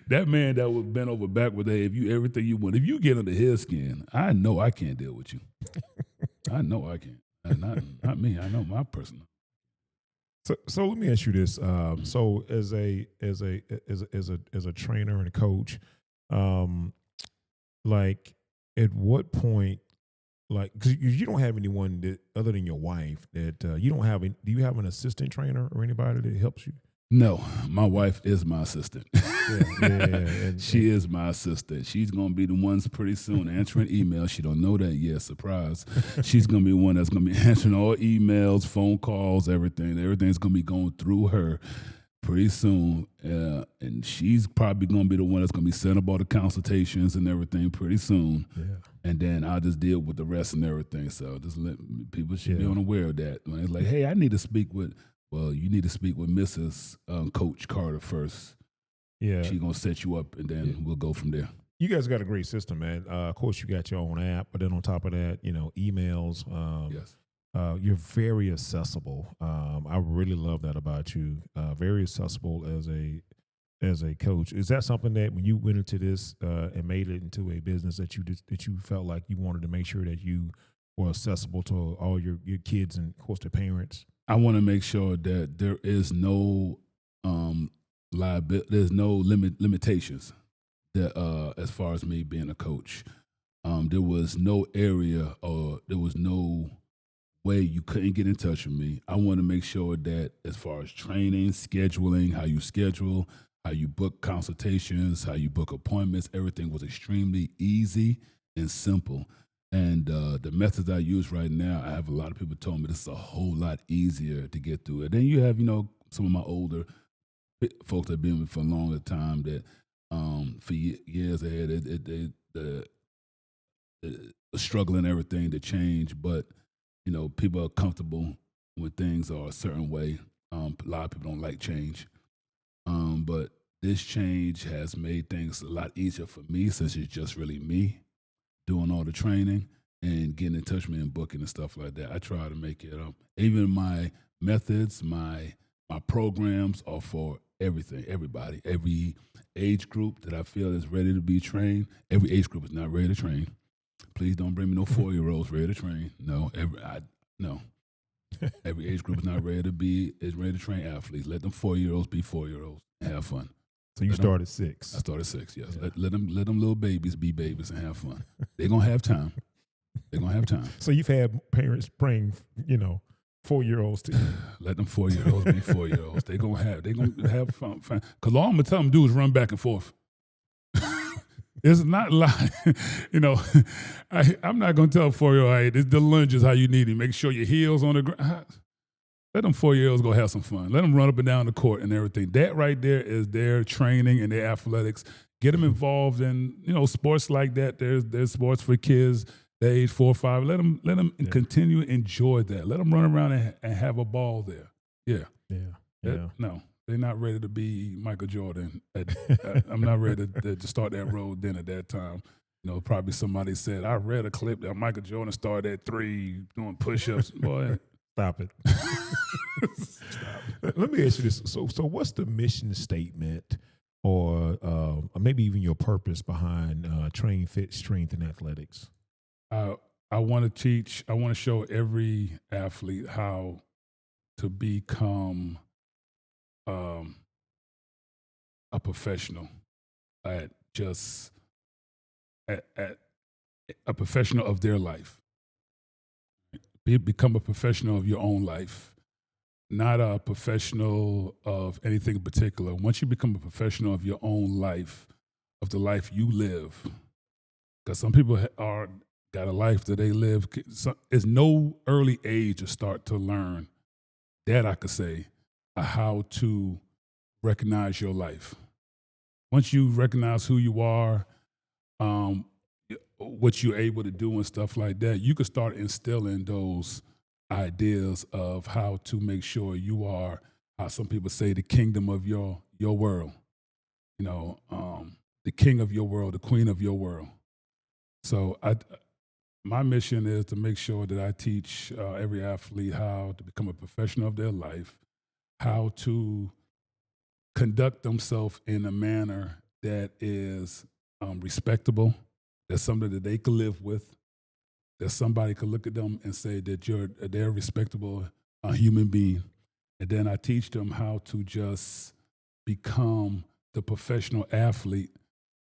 that man that was bent over backward, if you everything you want, if you get under his skin, I know I can't deal with you. I know I can't. Not me. I know my personal. So let me ask you this. So as a trainer and a coach, like at what point, like, because you don't have anyone that other than your wife that you don't have. Do you have an assistant trainer or anybody that helps you? No, my wife is my assistant. She is my assistant. She's gonna be the ones pretty soon answering emails. She don't know that yet. Surprise. She's gonna be the one that's gonna be answering all emails, phone calls, everything. Everything's gonna be going through her pretty soon, and she's probably gonna be the one that's gonna be setting up all the consultations and everything pretty soon. Yeah. And then I'll just deal with the rest and everything. So just let people should be unaware of that. When it's like, hey, I need to speak with. Well, you need to speak with Mrs. Coach Carter first. Yeah, she's gonna set you up, and then we'll go from there. You guys got a great system, man. Of course, you got your own app, but then on top of that, emails. Yes. You're very accessible. I really love that about you. Very accessible as a coach. Is that something that when you went into this and made it into a business that you felt like you wanted to make sure that you were accessible to all your kids and of course their parents? I want to make sure that there is no there's no limitations that as far as me being a coach. There was no area or there was no way you couldn't get in touch with me. I want to make sure that as far as training, scheduling, how you schedule, how you book consultations, how you book appointments, everything was extremely easy and simple. And the methods I use right now, I have a lot of people telling me this is a whole lot easier to get through it. Then you have, some of my older folks that have been with me for a longer time that for years ahead, the struggle and everything to change, but people are comfortable when things are a certain way. A lot of people don't like change. But this change has made things a lot easier for me since it's just really me doing all the training and getting in touch with me and booking and stuff like that. I try to make it even my methods, my programs are for everything, everybody, every age group that I feel is ready to be trained. Every age group is not ready to train. Please don't bring me no 4-year-olds ready to train. No, every age group is not ready to train athletes. Let them 4-year-olds be 4-year-olds and have fun. So you started 6. I started 6. Yes. Yeah. Let them little babies be babies and have fun. They're gonna have time. They're gonna have time. So you've had parents bring 4-year-olds to you. Let them 4-year-olds be 4-year-olds. They're gonna have fun. Because all I'm gonna tell them to do is run back and forth. It's not like, I'm not going to tell a 4-year-old, hey, the lunge is how you need it. Make sure your heels on the ground. Let them 4-year-olds go have some fun. Let them run up and down the court and everything. That right there is their training and their athletics. Get them involved in, sports like that. There's sports for kids, the age 4 or 5. Let them continue to enjoy that. Let them run around and have a ball there. Yeah. No. They're not ready to be Michael Jordan. I'm not ready to start that road then at that time. Probably somebody said, I read a clip that Michael Jordan started at 3 doing push-ups. Boy. Stop it. Let me ask you this. So what's the mission statement or maybe even your purpose behind Train Fit Strength and Athletics? I want to show every athlete how to become a professional at a professional of their life. Become a professional of your own life, not a professional of anything in particular. Once you become a professional of your own life, of the life you live, because some people got a life that they live. It's no early age to start to learn that I could say how to recognize your life. Once you recognize who you are, what you're able to do and stuff like that, you can start instilling those ideas of how to make sure you are, how some people say, the kingdom of your world. The king of your world, the queen of your world. So my mission is to make sure that I teach every athlete how to become a professional of their life, how to conduct themselves in a manner that is respectable, that's something that they could live with, that somebody could look at them and say that they're a respectable human being. And then I teach them how to just become the professional athlete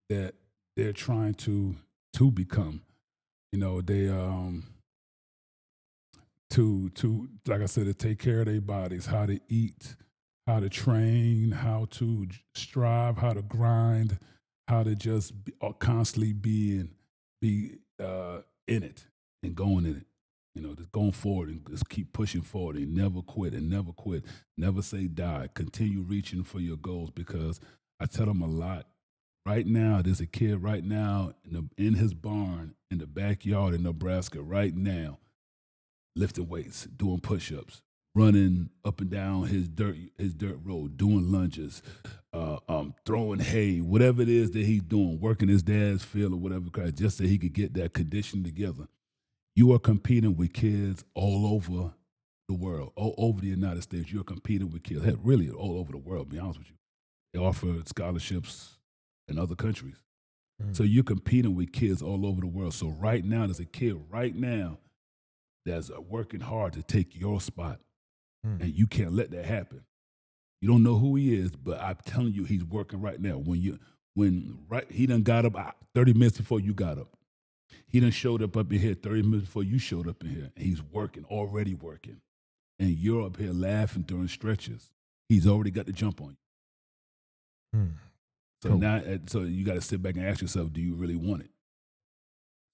that they're trying to become. They to like I said, to take care of their bodies, how to eat, how to train, how to strive, how to grind, how to just constantly be in it and going in it. Just going forward and just keep pushing forward and never quit and never quit. Never say die. Continue reaching for your goals, because I tell them a lot. Right now, there's a kid right now in his barn in the backyard in Nebraska right now, lifting weights, doing push-ups, running up and down his dirt road, doing lunges, throwing hay, whatever it is that he's doing, working his dad's field or whatever, just so he could get that condition together. You are competing with kids all over the world, all over the United States. You're competing with kids, really all over the world, to be honest with you. They offer scholarships in other countries. So you're competing with kids all over the world. So right now, there's a kid right now that's working hard to take your spot. And you can't let that happen. You don't know who he is, but I'm telling you, he's working right now. He done got up 30 minutes before you got up. He done showed up in here 30 minutes before you showed up in here. And he's working, already working. And you're up here laughing during stretches. He's already got the jump on you. So cool. now, so you got to sit back and ask yourself, do you really want it?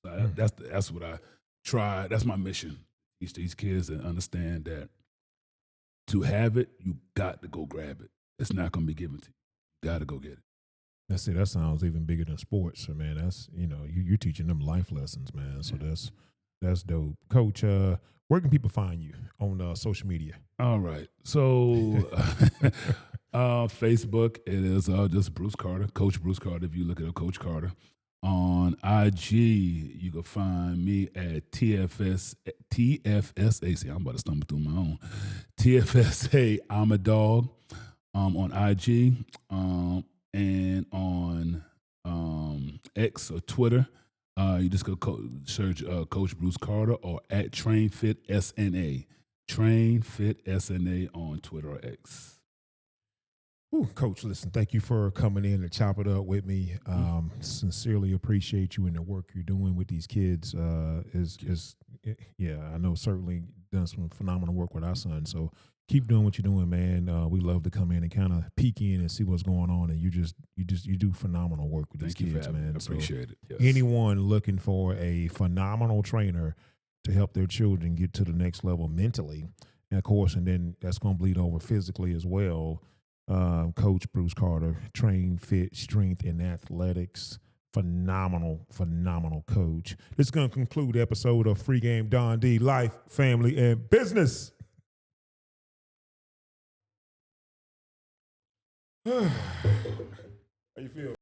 So that's what I try. That's my mission. Teach these kids and understand that to have it, you got to go grab it. It's not going to be given to you. You got to go get it. That's it. That sounds even bigger than sports. So, man, that's, you're teaching them life lessons, man. So that's dope. Coach, where can people find you on social media? All right. So Facebook, it is just Bruce Carter, Coach Bruce Carter. If you look at Coach Carter. On IG, you can find me at TFSA. See, I'm about to stumble through my own. TFSA, I'm a dog. On IG, and on X or Twitter, you just go search Coach Bruce Carter or at TrainFitSNA. TrainFitSNA on Twitter or X. Ooh, Coach, listen, thank you for coming in and chop it up with me. Sincerely appreciate you and the work you're doing with these kids. I know certainly done some phenomenal work with our son. So keep doing what you're doing, man. We love to come in and kind of peek in and see what's going on. And you do phenomenal work with these kids, man. I appreciate it. Yes. Anyone looking for a phenomenal trainer to help their children get to the next level mentally, and of course, and then that's going to bleed over physically as well. Coach Bruce Carter, Train Fit Strength and Athletics. Phenomenal coach. This is going to conclude the episode of FreeGameDonD, Life, Family, and Business. How you feel?